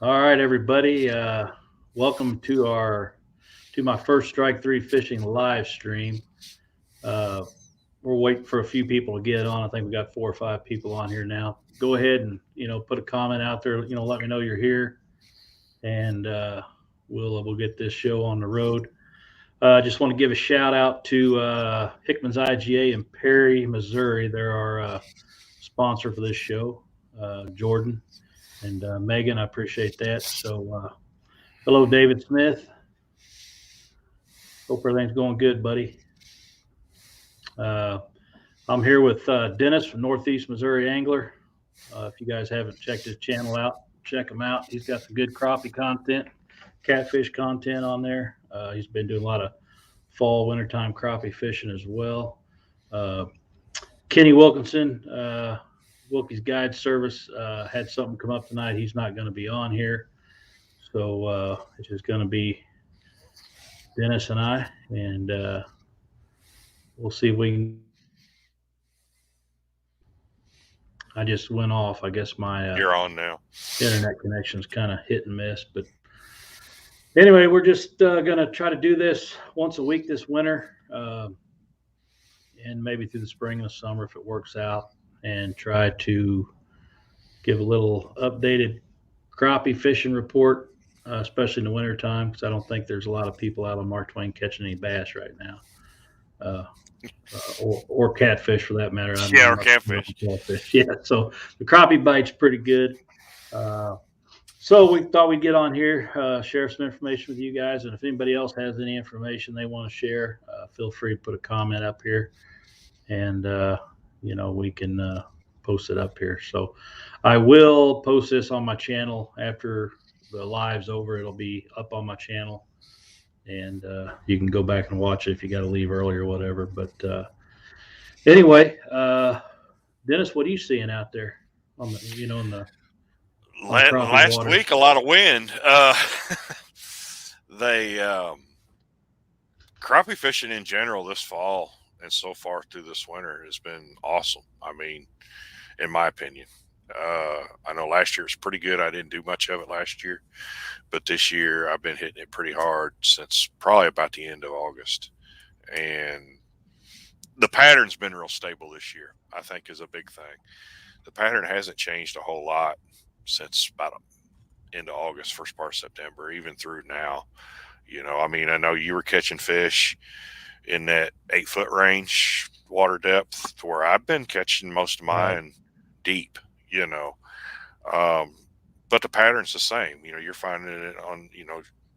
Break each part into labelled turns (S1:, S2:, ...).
S1: All right, everybody. Welcome to my first Strike Three Fishing live stream. Uh, we're waiting for a few people to get on. I think we got 4 or 5 people on here now. Go ahead and put a comment out there. Let me know you're here, and we'll get this show on the road. I just want to give a shout out to Hickman's IGA in Perry, Missouri. They're our sponsor for this show, Jordan and Megan. I appreciate that. So. Hello, David Smith. Hope everything's going good, buddy. Uh, I'm here with Dennis from Northeast Missouri Angler. If you guys haven't checked his channel out, check him out. He's got some good crappie content, catfish content on there. He's been doing a lot of fall, wintertime crappie fishing as well. Uh, Kenny Wilkinson, Wilkie's Guide Service, had something come up tonight. He's not going to be on here. So it's just going to be Dennis and I, and we'll see if we can get this show going. I just went off. I guess my
S2: You're on now.
S1: internet connection is kind of hit and miss. But anyway, we're just going to try to do this once a week this winter, and maybe through the spring and the summer if it works out, and try to give a little updated crappie fishing report, especially in the wintertime, because I don't think there's a lot of people out on Mark Twain catching any bass right now. Uh, or catfish for that matter.
S2: Yeah,
S1: I'm
S2: or
S1: not sure
S2: catfish.
S1: about catfish. Yeah, so the crappie bite's pretty good. Uh, so we thought we'd get on here, share some information with you guys, and if anybody else has any information they want to share, feel free to put a comment up here, and we can post it up here. So I will post this on my channel after the live's over. It'll be up on my channel, and you can go back and watch it if you got to leave early or whatever. But anyway, Dennis, what are you seeing out there on the in the on the crappie
S2: Last
S1: water?
S2: week, a lot of wind. They crappie fishing in general this fall and so far through this winter has been awesome. I mean, in my opinion, I know last year was pretty good. I didn't do much of it last year, but this year I've been hitting it pretty hard since probably about the end of August, and the pattern's been real stable this year. I think is a big thing. The pattern hasn't changed a whole lot since about into August, first part of September, even through now. I mean, I know you were catching fish in that 8 foot range water depth to where I've been catching most of
S1: Right,
S2: mine deep, you know. Um, but the pattern's the same. You're finding it on,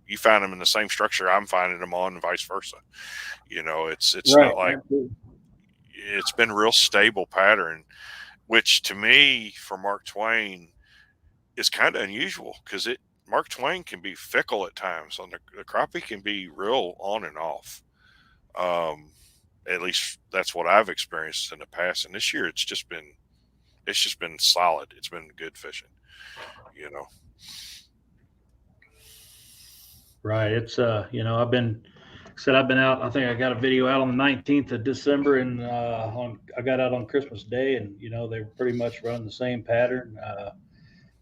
S2: you find them in the same structure I'm finding them on and vice versa. It's
S1: right,
S2: not like
S1: absolutely.
S2: it's been a real stable pattern, which to me, for Mark Twain, is kind of unusual because it Mark Twain can be fickle at times. On the crappie can be real on and off. Um, at least that's what I've experienced in the past. And this year, it's just been solid. It's been good fishing. You know.
S1: Right. It's I've been said I've been out. I think I got a video out on the 19th of December, and I got out on Christmas Day, and they were pretty much running the same pattern.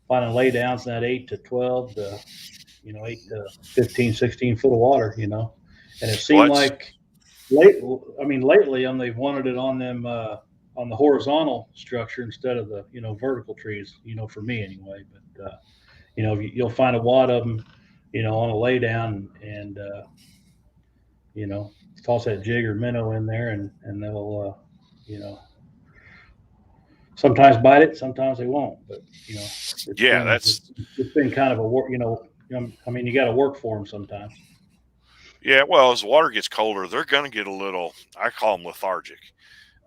S1: Finding laydowns in that 8 to 12 to 8 to 15, 16 foot of water. And it
S2: Well,
S1: seemed like lately, they've wanted it on them on the horizontal structure instead of the vertical trees. For me anyway. But you'll find a wad of them, on a laydown, and toss that jig or minnow in there, and they'll you know sometimes bite it, sometimes they won't. But it's
S2: yeah,
S1: been
S2: that's
S1: it's been kind of a work. You got to work for them sometimes.
S2: yeah. Well, as the water gets colder, they're going to get a little. I call them lethargic.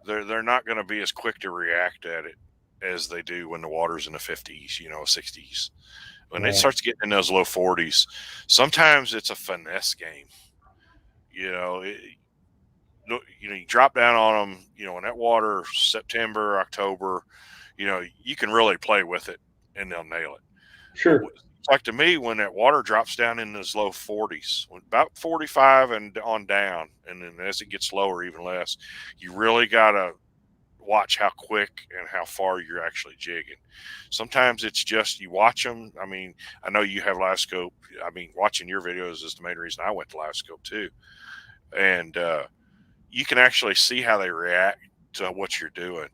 S2: They're not going to be as quick to react at it as they do when the water's in the 50s, 60s. When it
S1: Right.
S2: starts getting in those low 40s, sometimes it's a finesse game. You know, it, you drop down on them. In that water, September, October, you can really play with it and they'll nail it. But
S1: Sure.
S2: it's like to me when that water drops down in those low 40s, about 45 and on down, and then as it gets lower, even less, you really gotta watch how quick and how far you're actually jigging. Sometimes it's just you watch them. I mean, I know you have live scope. I mean, watching your videos is the main reason I went to live scope too. And you can actually see how they react to what you're doing.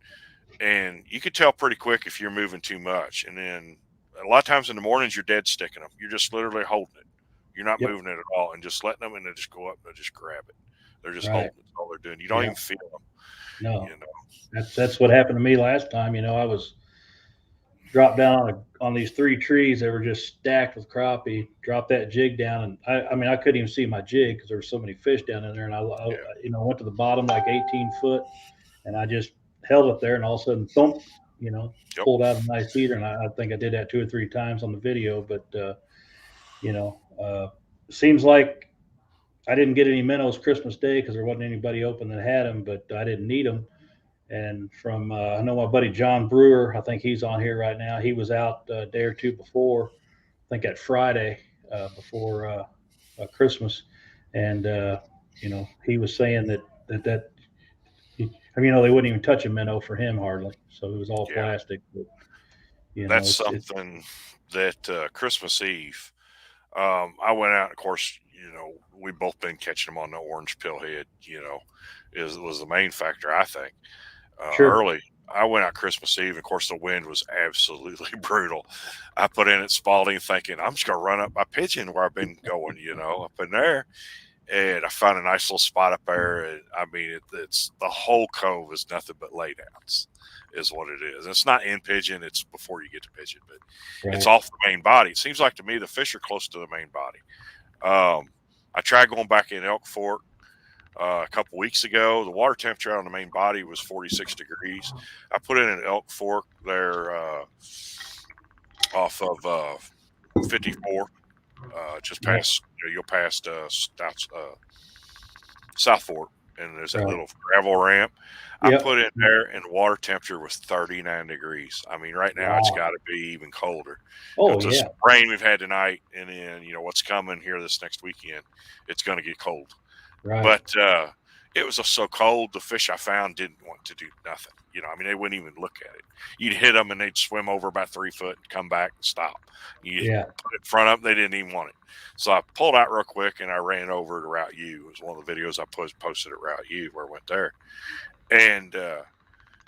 S2: And you can tell pretty quick if you're moving too much. And then a lot of times in the mornings, you're dead sticking them. You're just literally holding it. You're not
S1: Yep.
S2: moving it at all and just letting them and they just go up and they just grab it. They're just
S1: Right.
S2: holding it. That's all they're doing. You don't
S1: Yeah.
S2: even feel them,
S1: No.
S2: you know.
S1: That's what happened to me last time. I was dropped down on these 3 trees. They were just stacked with crappie. Dropped that jig down, and I mean, I couldn't even see my jig because there were so many fish down in there. And
S2: Yeah.
S1: went to the bottom like 18 foot, and I just held it there, and all of a sudden, thump,
S2: Yep.
S1: pulled out a nice heater. And I think I did that 2 or 3 times on the video. But you know, uh, seems like I didn't get any minnows Christmas Day because there wasn't anybody open that had them, but I didn't need them. And from I know my buddy John Brewer, I think he's on here right now. He was out a day or two before, I think that Friday before Christmas, and he was saying that they wouldn't even touch a minnow for him hardly, so it was all
S2: Yeah.
S1: plastic. But
S2: That's
S1: it's
S2: something that Christmas Eve, I went out. Of course, we both been catching them on the orange pillhead. Was the main factor. I think
S1: sure,
S2: early. I went out Christmas Eve. Of course, the wind was absolutely brutal. I put in at Spalding thinking I'm just gonna run up my pigeon where I've been going. Up in there, and I found a nice little spot up there. And I mean, it's the whole cove is nothing but laydowns, is what it is. It's not in pigeon; it's before you get to pigeon, but it's
S1: right,
S2: off the main body. It seems like to me the fish are close to the main body. I tried going back in Elk Fork a couple weeks ago. The water temperature out on the main body was 46 degrees. I put in an Elk Fork there off of 54, just
S1: yep,
S2: past you'll past South Fork, and there's that
S1: right,
S2: little gravel ramp. I
S1: yep,
S2: put in there, and the water temperature was 39 degrees. I mean, right now it's got
S1: wow,
S2: to be even colder.
S1: oh
S2: With this
S1: yeah,
S2: rain we've had tonight, and then what's coming here this next weekend, it's going to get cold.
S1: right,
S2: But it was just so cold. The fish I found didn't want to do nothing. I mean, they wouldn't even look at it. You'd hit them and they'd swim over about 3 foot and come back and stop. You
S1: yeah,
S2: put it in front of them, they didn't even want it. So I pulled out real quick and I ran over to Route U. It was one of the videos I posted at Route U where I went there. And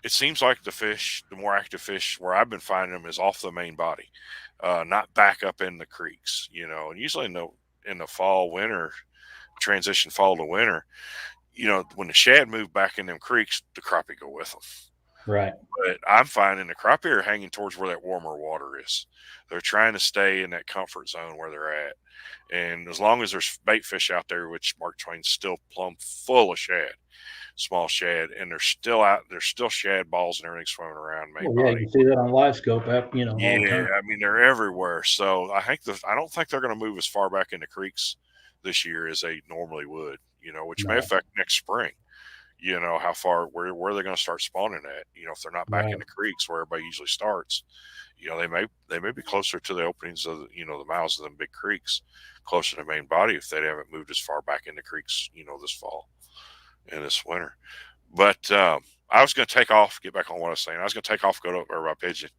S2: it seems like the more active fish where I've been finding them is off the main body, not back up in the creeks. And usually in the fall, winter, transition fall to winter, when the shad move back in them creeks, the crappie go with them.
S1: right,
S2: But I'm finding the crappie are hanging towards where that warmer water is. They're trying to stay in that comfort zone where they're at. And as long as there's bait fish out there, which Mark Twain's still plumb full of shad, small shad, and they're still out, there's still shad balls and everything swimming around main
S1: oh yeah, you
S2: body.
S1: can see that on live scope app, all the
S2: Yeah,
S1: time,
S2: I mean they're everywhere. So I don't think they're going to move as far back in the creeks this year as they normally would. Which may
S1: no,
S2: affect next spring. How far where they're going to start spawning at. If they're not back in
S1: right,
S2: the creeks where everybody usually starts, they may be closer to the openings of the mouths of them big creeks, closer to the main body if they haven't moved as far back in the creeks, this fall and this winter. But I was going to take off, get back on what I was saying. I was going to take off, go to over by Pigeon.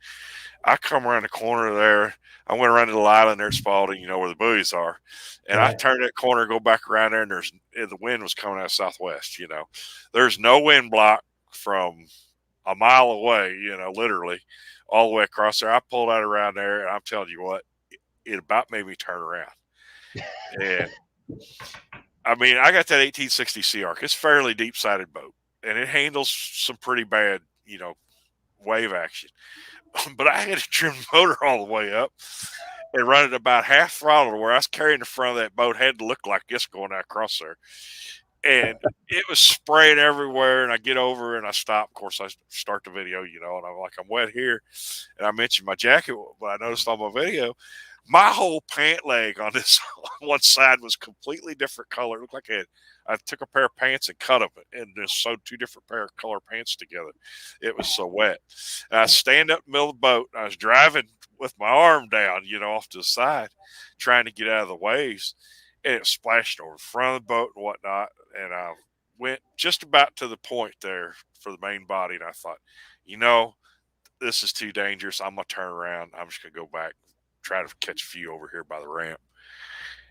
S2: I come around the corner there. I went around to the island there, Spalding, where the buoys are. And I
S1: right,
S2: turned that corner, go back around there, and the wind was coming out of southwest. There's no wind block from a mile away, literally all the way across there. I pulled out around there, and I'm telling you what, it about made me turn around. And I mean, I got that 1860 Sea Arc. It's a fairly deep sided boat, and it handles some pretty bad, wave action. But I had to trim the motor all the way up and run it about half throttle to where I was carrying the front of that boat. Had to look like this going across there. And it was spraying everywhere. And I get over and I stop. Of course, I start the video, and I'm like, I'm wet here. And I mentioned my jacket, but I noticed on my video, my whole pant leg on this one side was completely different color. It looked like I took a pair of pants and cut them and just sewed 2 different pair of color pants together. It was so wet. And I stand up in the middle of the boat. And I was driving with my arm down, off to the side, trying to get out of the waves. And it splashed over the front of the boat and whatnot. And I went just about to the point there for the main body, and I thought, this is too dangerous. I'm gonna turn around. I'm just gonna go back, try to catch a few over here by the ramp.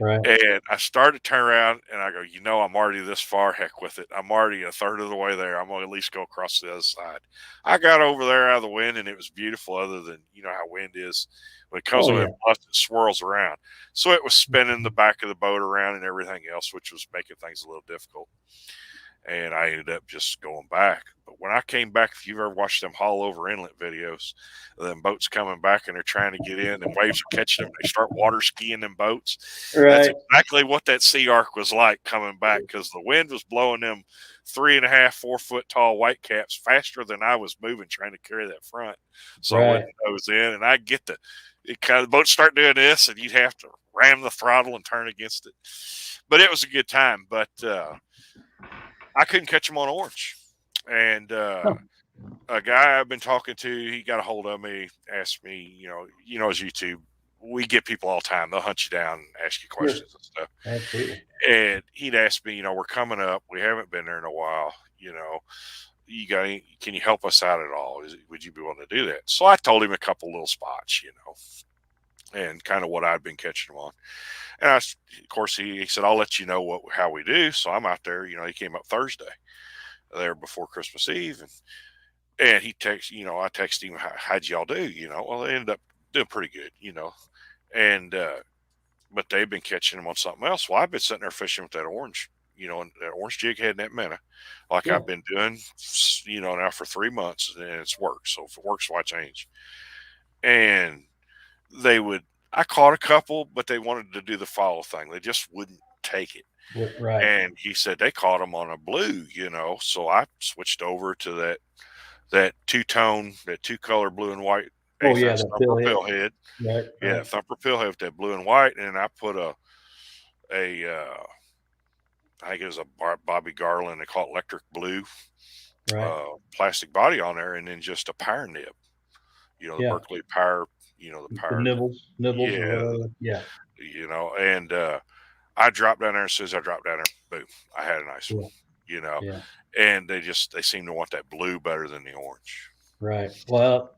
S1: Right.
S2: And I started to turn around, and I go, I'm already this far. Heck with it. I'm already a third of the way there. I'm gonna at least go across the other side. I got over there out of the wind, and it was beautiful. Other than how wind is when it comes
S1: Oh
S2: over
S1: yeah.
S2: that bluff, it swirls around. So it was spinning the back of the boat around and everything else, which was making things a little difficult. And I ended up just going back. But when I came back, if you've ever watched them haul over inlet videos, them boats coming back and they're trying to get in, and waves are catching them, they start water skiing them boats. That's
S1: Right.
S2: exactly what that sea arc was like coming back, because the wind was blowing them 3.5, 4 foot tall white caps faster than I was moving, trying to carry that front, so I
S1: Right.
S2: wouldn't nose in. And I get the boats start doing this, and you'd have to ram the throttle and turn against it. But it was a good time. But I couldn't catch them on orange. And a guy I've been talking to, he got a hold of me, asked me, as YouTube, we get people all the time. They'll hunt you down and ask you questions and stuff.
S1: Absolutely.
S2: And he'd asked me, we're coming up. We haven't been there in a while. Can you help us out at all? Would you be willing to do that? So I told him a couple little spots, and kind of what I'd been catching them on. And of course, he said, I'll let you know how we do. So I'm out there. He came up Thursday there before Christmas Eve. And he texts, I texted him, how'd y'all do? Well, they ended up doing pretty good, And, but they've been catching them on something else. Well, I've been sitting there fishing with that orange, and that orange jig head and that minnow, like I've been doing, now for 3 months, and it's worked. So if it works, why change? And I caught a couple, but they wanted to do the follow thing. They just wouldn't take it.
S1: Right.
S2: And he said they caught them on a blue, So I switched over to that two-tone, that two-color blue and white.
S1: Oh yeah,
S2: that
S1: that
S2: thumper pill head.
S1: Right.
S2: Yeah,
S1: Right.
S2: thumper pill head with that blue and white. And I put I think it was a Bobby Garland, they call it electric blue,
S1: Right.
S2: plastic body on there, and then just a power nib. The
S1: Yeah.
S2: Berkeley power, the
S1: The
S2: power.
S1: nibbles or
S2: Yeah,
S1: whatever. Yeah.
S2: And I dropped down there. As soon as I dropped down there, boom, I had a nice one.
S1: Yeah.
S2: And they seem to want that blue better than the orange.
S1: Right. Well,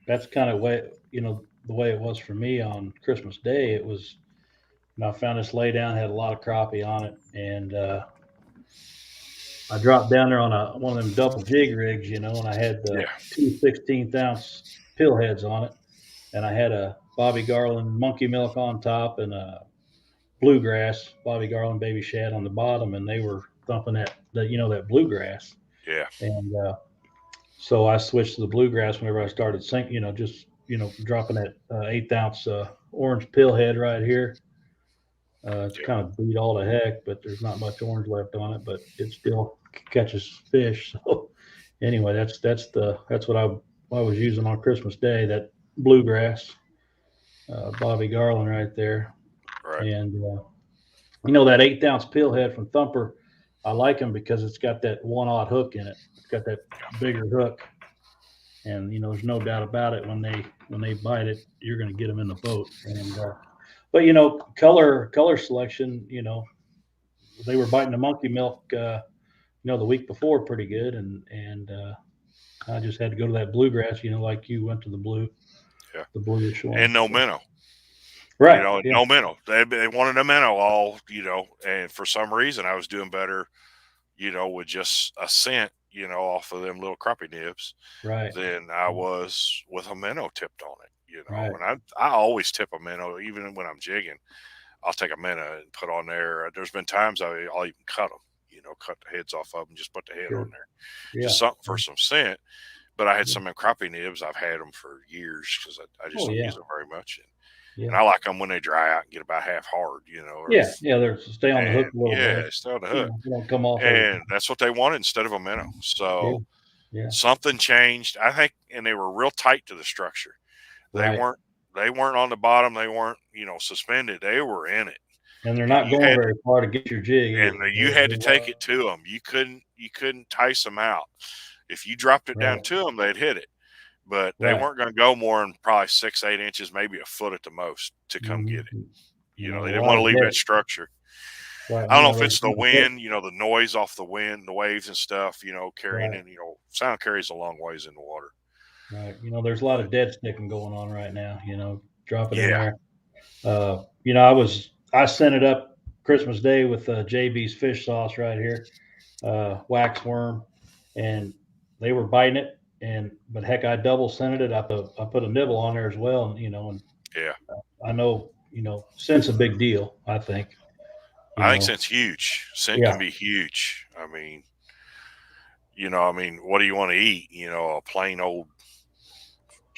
S1: that's kind of way the way it was for me on Christmas Day. It was, I found this lay down, had a lot of crappie on it, and I dropped down there on one of them double jig rigs, and I had the
S2: Yeah,
S1: two 16th-ounce pill heads on it, and I had a Bobby Garland monkey milk on top and a bluegrass Bobby Garland baby shad on the bottom, and they were thumping that bluegrass,
S2: yeah,
S1: and so I switched to the bluegrass whenever I started sinking, just dropping that 1/8 ounce orange pill head right here. It's
S2: yeah.
S1: kind of beat all to heck, but there's not much orange left on it, but it still catches fish. So anyway, that's what I was using on Christmas Day, that bluegrass Bobby Garland right there,
S2: Right.
S1: and that 1/8 ounce pill head from Thumper. I like them because it's got that 1/0 hook in it. It's got that bigger hook, and there's no doubt about it. When they bite it, you're going to get them in the boat. And but color selection. They were biting the monkey milk. The week before pretty good, and I just had to go to that bluegrass. Like you went to
S2: Yeah.
S1: the bluish one.
S2: And no
S1: So.
S2: minnow.
S1: Right. Yeah.
S2: No minnow. They wanted a minnow and for some reason I was doing better, with just a scent, off of them little crappie nibs
S1: Right.
S2: than I was with a minnow tipped on it,
S1: Right.
S2: And I always tip a minnow, even when I'm jigging. I'll take a minnow and put on there. There's been times I'll even cut them, cut the heads off of them, just put the head on
S1: Sure.
S2: there,
S1: Yeah.
S2: just something for some scent. But I had
S1: Yeah.
S2: some crappie nibs. I've had them for years because I just
S1: Oh
S2: don't
S1: yeah.
S2: use them very much. And
S1: Yeah.
S2: I like them when they dry out and get about half hard,
S1: Yeah. Yeah. They're stay on the
S2: and
S1: hook a little
S2: yeah,
S1: bit.
S2: stay on the hook.
S1: They don't come off
S2: And
S1: everything.
S2: that's what they wanted instead of a minnow.
S1: Yeah.
S2: So
S1: Yeah.
S2: something changed, I think, and they were real tight to the structure. They
S1: Right.
S2: weren't they weren't on the bottom. They weren't, suspended. They were in it.
S1: And they're
S2: And
S1: not
S2: you
S1: going
S2: had
S1: very far to get your jig
S2: and
S1: either.
S2: you had to take it to them. You couldn't tice them out. If you dropped it down
S1: Right.
S2: to them, they'd hit it. But they
S1: Right.
S2: weren't going to go more than probably 6, 8 inches, maybe a foot at the most to come get it.
S1: Mm-hmm.
S2: They
S1: A
S2: didn't
S1: lot
S2: want to
S1: of
S2: leave that
S1: head.
S2: structure.
S1: Right.
S2: I don't know if
S1: There's
S2: it's the wind, the noise off the wind, the waves and stuff, carrying
S1: right,
S2: in, sound carries a long ways in the water.
S1: right. There's a lot
S2: But
S1: of dead sticking going on right now. Drop it in
S2: yeah,
S1: there. I sent it up Christmas Day with JB's fish sauce right here, wax worm, and they were biting it. But heck, I double scented it. I put a nibble on there as well, and
S2: yeah.
S1: I know scent's a big deal. I think you
S2: I think
S1: know,
S2: scent's huge. Scent can
S1: yeah,
S2: be huge. What do you want to eat? A plain old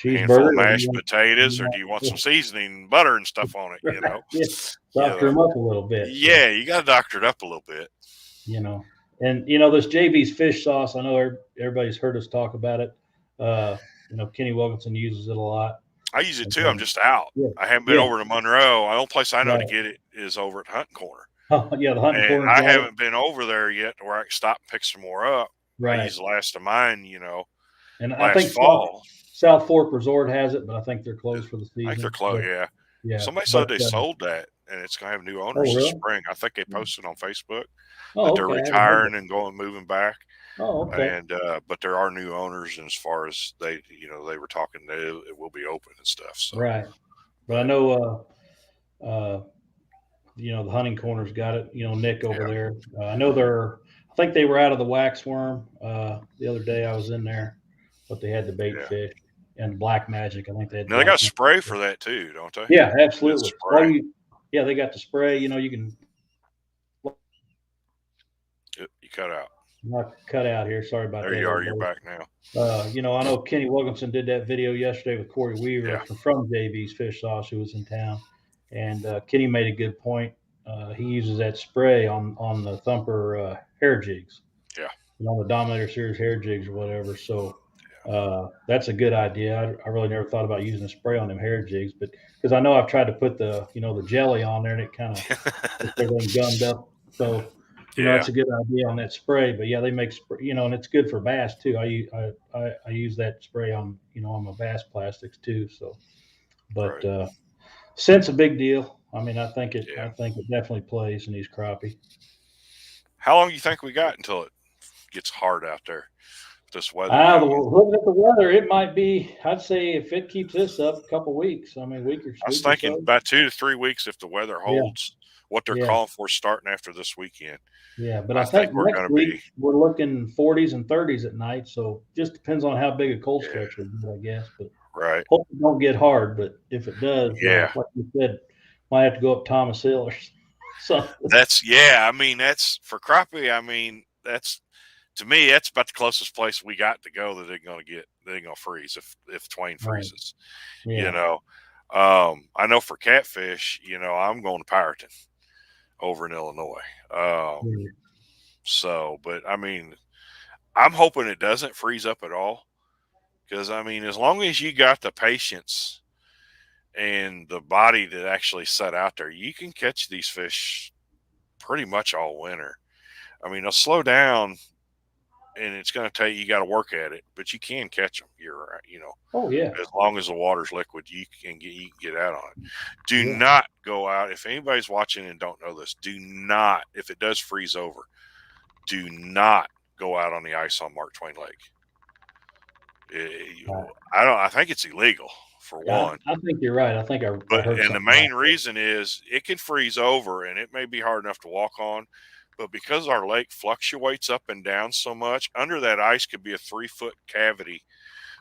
S2: handful
S1: cheeseburger.
S2: of
S1: Or
S2: mashed potatoes, or do you want
S1: yeah,
S2: some seasoning, butter and stuff on it?
S1: yeah,
S2: You
S1: doctor
S2: know,
S1: them up a little bit. So
S2: yeah, you got to doctor it up a little bit.
S1: you know, and this JB's fish sauce. I know everybody's heard us talk about it. Kenny Wilkinson uses it a lot.
S2: I use it
S1: And
S2: too. I'm
S1: then,
S2: just out.
S1: yeah,
S2: I haven't been
S1: yeah,
S2: over to Monroe. The only place I know to
S1: right.
S2: get it is over at Hunting Corner.
S1: Oh, yeah, the hunting
S2: And
S1: corner's
S2: I
S1: got it.
S2: haven't been over there yet where I can stop and pick some more up. I
S1: Right.
S2: used the last of mine,
S1: And I
S2: last
S1: think South,
S2: fall.
S1: South Fork Resort has it, but I think they're closed for the
S2: I think they're
S1: season.
S2: close.
S1: But
S2: Yeah.
S1: yeah,
S2: Somebody said
S1: but
S2: they sold that and it's going to have new
S1: oh
S2: owners this
S1: really?
S2: spring. I think they posted on Facebook that
S1: Oh
S2: they're
S1: okay, I haven't heard that.
S2: retiring and moving back.
S1: Oh okay,
S2: And, but there are new owners. And as far as they were talking, it will be open and stuff. So,
S1: right. But I
S2: but
S1: know the hunting corner's got it. Nick over
S2: yeah,
S1: there. I know I think they were out of the wax worm the other day. I was in there, but they had the bait
S2: yeah.
S1: fish and black magic. I think they had
S2: Now they got
S1: black magic.
S2: spray for that too, don't they?
S1: Yeah,
S2: It's
S1: absolutely. Well,
S2: spray.
S1: yeah, they got the spray. You can
S2: You cut out.
S1: not cut out here. Sorry about
S2: There
S1: that,
S2: you are. You're
S1: everybody.
S2: back now.
S1: I know Kenny Wilkinson did that video yesterday with Corey Weaver
S2: Yeah.
S1: from JB's Fish Sauce, who was in town, and Kenny made a good point. He uses that spray on the Thumper hair jigs,
S2: Yeah.
S1: on the Dominator Series hair jigs or whatever. So that's a good idea. I really never thought about using a spray on them hair jigs, but because I know I've tried to put the jelly on there and it kind of gets everything gummed up. So
S2: Yeah.
S1: that's a good idea on that spray. But yeah, they make spray, and it's good for bass too. I use that spray on my bass plastics too. So, but
S2: Right.
S1: scent's a big deal. I
S2: Yeah.
S1: think it definitely plays in these crappie.
S2: How long do you think we got until it gets hard out there? This weather coming.
S1: Looking at the weather, it might be. I'd say if it keeps this up, a couple weeks. I mean,
S2: I was
S1: week or
S2: thinking
S1: so.
S2: about 2 to 3 weeks if the weather
S1: Yeah,
S2: holds what they're
S1: yeah,
S2: calling for starting after this weekend.
S1: yeah. But
S2: I
S1: I think
S2: think we're
S1: next
S2: going to
S1: week
S2: be,
S1: we're looking 40s and 30s at night. So just depends on how big a cold
S2: yeah,
S1: stretch we get, I guess. But
S2: right.
S1: hope it don't get hard. But if it does,
S2: Yeah.
S1: like you said, might have to go up Thomas Hill or something.
S2: That's for crappie. To me, that's about the closest place we got to go that they're going to freeze if Twain
S1: Right.
S2: freezes.
S1: Yeah.
S2: I know for catfish, I'm going to Pyreton over in Illinois.
S1: Yeah.
S2: But I'm hoping it doesn't freeze up at all because as long as you got the patience and the body that actually set out there, you can catch these fish pretty much all winter. They'll slow down and it's going to tell you got to work at it, but you can catch them. You're right,
S1: Oh yeah.
S2: as long as the water's liquid, you can get out on it. Do
S1: Yeah.
S2: not go out. If anybody's watching and don't know this, do not, if it does freeze over, do not go out on the ice on Mark Twain Lake. I think it's illegal for one.
S1: I think you're right. I think I heard
S2: And the
S1: something
S2: main
S1: about
S2: reason is it can freeze over and it may be hard enough to walk on, but because our lake fluctuates up and down so much, under that ice could be a 3-foot cavity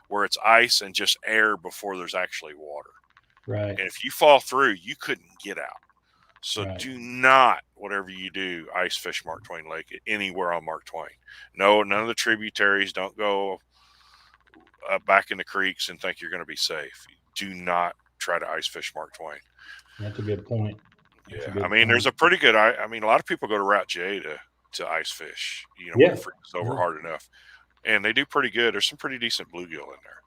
S2: where it's ice and just air before there's actually water.
S1: that. Right.
S2: And if you fall through, you couldn't get out. So
S1: Right.
S2: do not, whatever you do, ice fish Mark Twain Lake anywhere on Mark Twain. No, none of the tributaries. Don't go back in the creeks and think you're going to be safe. Do not try to ice fish Mark Twain.
S1: That's a good point.
S2: Yeah, there's a pretty good. A lot of people go to Route J to ice fish. When
S1: Yeah.
S2: it freezes over hard enough, and they do pretty good. There's some pretty decent bluegill in there.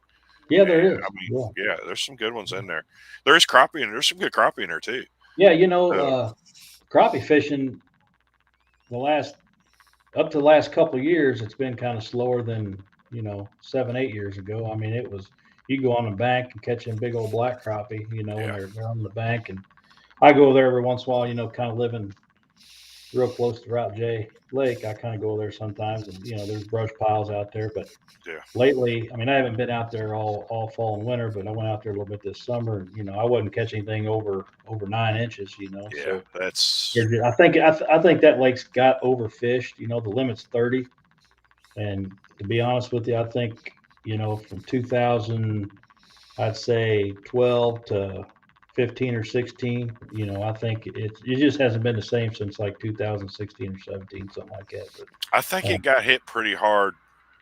S1: Yeah, there
S2: And,
S1: is.
S2: yeah, there's some good ones in there. There is crappie, and there's some good crappie in there too.
S1: Yeah,
S2: So,
S1: crappie fishing up to the last couple of years, it's been kind of slower than 7-8 years ago. You go on the bank and catch them big old black crappie, when
S2: Yeah.
S1: they're on the bank, and I go there every once in a while, kind of living real close to Route J Lake, I kind of go there sometimes, and there's brush piles out there. But
S2: Yeah.
S1: lately, I mean, I haven't been out there all fall and winter, but I went out there a little bit this summer. And, I wasn't catching anything over 9 inches.
S2: Yeah.
S1: So
S2: That's
S1: I think that lake's got overfished. The limit's 30, and to be honest with you, I think from 2000, I'd say 12 to 15 or 16. I think it just hasn't been the same since like 2016 or 17, something like that. But
S2: I think
S1: uh,
S2: it got hit pretty hard,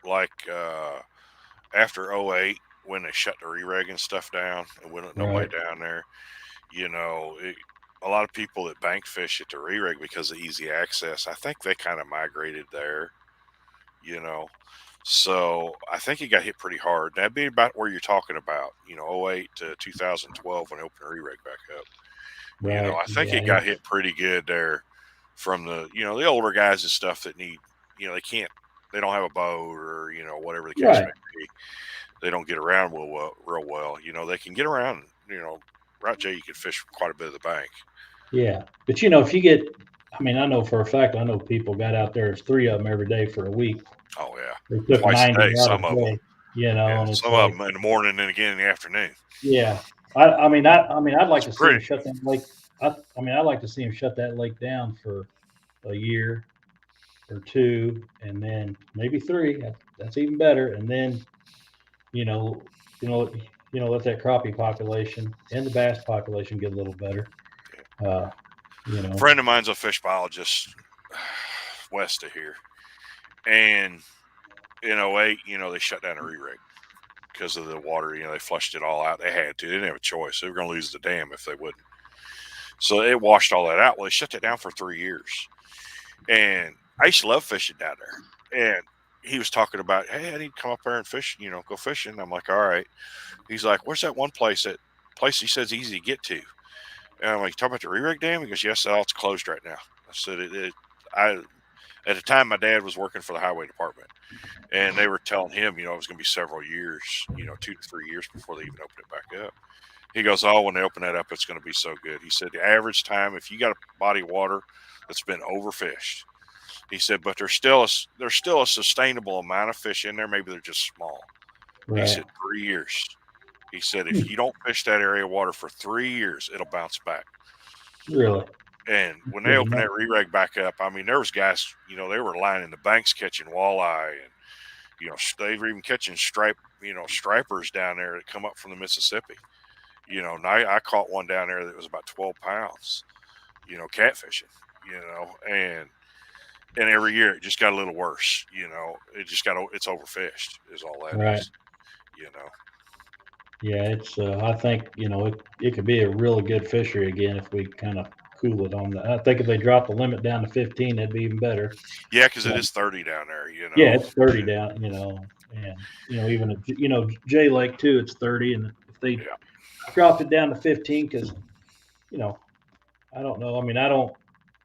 S2: like after '08 when they shut the re-reg and stuff down and went nobody
S1: right,
S2: down there. A lot of people that bank fish at the re-reg because of easy access, I think they kind of migrated there. You know, so I think it got hit pretty hard. That'd be about where you're talking about. '08 to 2012 when they opened the re-reg back up.
S1: right,
S2: I think
S1: yeah,
S2: it got hit pretty good there from the older guys and stuff that need, they don't have a boat or, whatever the case
S1: right,
S2: may be. They don't get around real well. They can get around, Route J, you can fish quite a bit of the bank.
S1: yeah. But if you get, I mean, I know for a fact, I know people got out there. There's three of them every day for a week.
S2: Oh, yeah.
S1: They took
S2: Twice a
S1: 90
S2: day,
S1: out
S2: some
S1: a
S2: of them.
S1: day.
S2: Yeah.
S1: And it's
S2: Some of
S1: like,
S2: them in the morning and again in the afternoon.
S1: yeah. I mean, I'd like
S2: It's
S1: to see him
S2: pretty.
S1: shut that lake. I'd like to see him shut that lake down for a year or two, and then maybe three. That's even better. And then you know, you know, let that crappie population and the bass population get a little better. Uh, you
S2: A
S1: know,
S2: friend of mine's a fish biologist west of here. And in '08, they shut down a re-rig because of the water. They flushed it all out. They had to. They didn't have a choice. They were going to lose the dam if they wouldn't. So it washed all that out. Well, they shut it down for 3 years. And I used to love fishing down there. And he was talking about, hey, I need to come up there and fish, go fishing. I'm like, all right. He's like, where's that one place? That place he says easy to get to. And I'm like, you talking about the re-rig dam? He goes, yes, it's closed right now. I said, at the time, my dad was working for the highway department. And they were telling him, it was going to be several years, 2 to 3 years before they even open it back up. He goes, oh, when they open that up, it's going to be so good. He said, the average time, if you got a body of water that's been overfished, he said, but there's still a sustainable amount of fish in there. Maybe they're just small. He
S1: right?
S2: said 3 years. He said, if you don't fish that area of water for 3 years, it'll bounce back.
S1: Really
S2: And when they
S1: good
S2: opened
S1: enough.
S2: that re-reg back up, I mean, there was guys, they were lining the banks catching walleye, and they were even catching stripers down there that come up from the Mississippi. And I caught one down there that was about 12 pounds. Catfishing. And every year it just got a little worse. It's overfished is all that
S1: Right.
S2: is. You know.
S1: Yeah, it's. I think it could be a really good fishery again if we kind of cool it on that. I think if they drop the limit down to 15, that'd be even better.
S2: Yeah, because it
S1: Um,
S2: is 30 down there.
S1: yeah, it's 30 down. And even if, J Lake too, it's 30, and if they
S2: Yeah.
S1: dropped it down to 15, because you know I don't know. I mean, I don't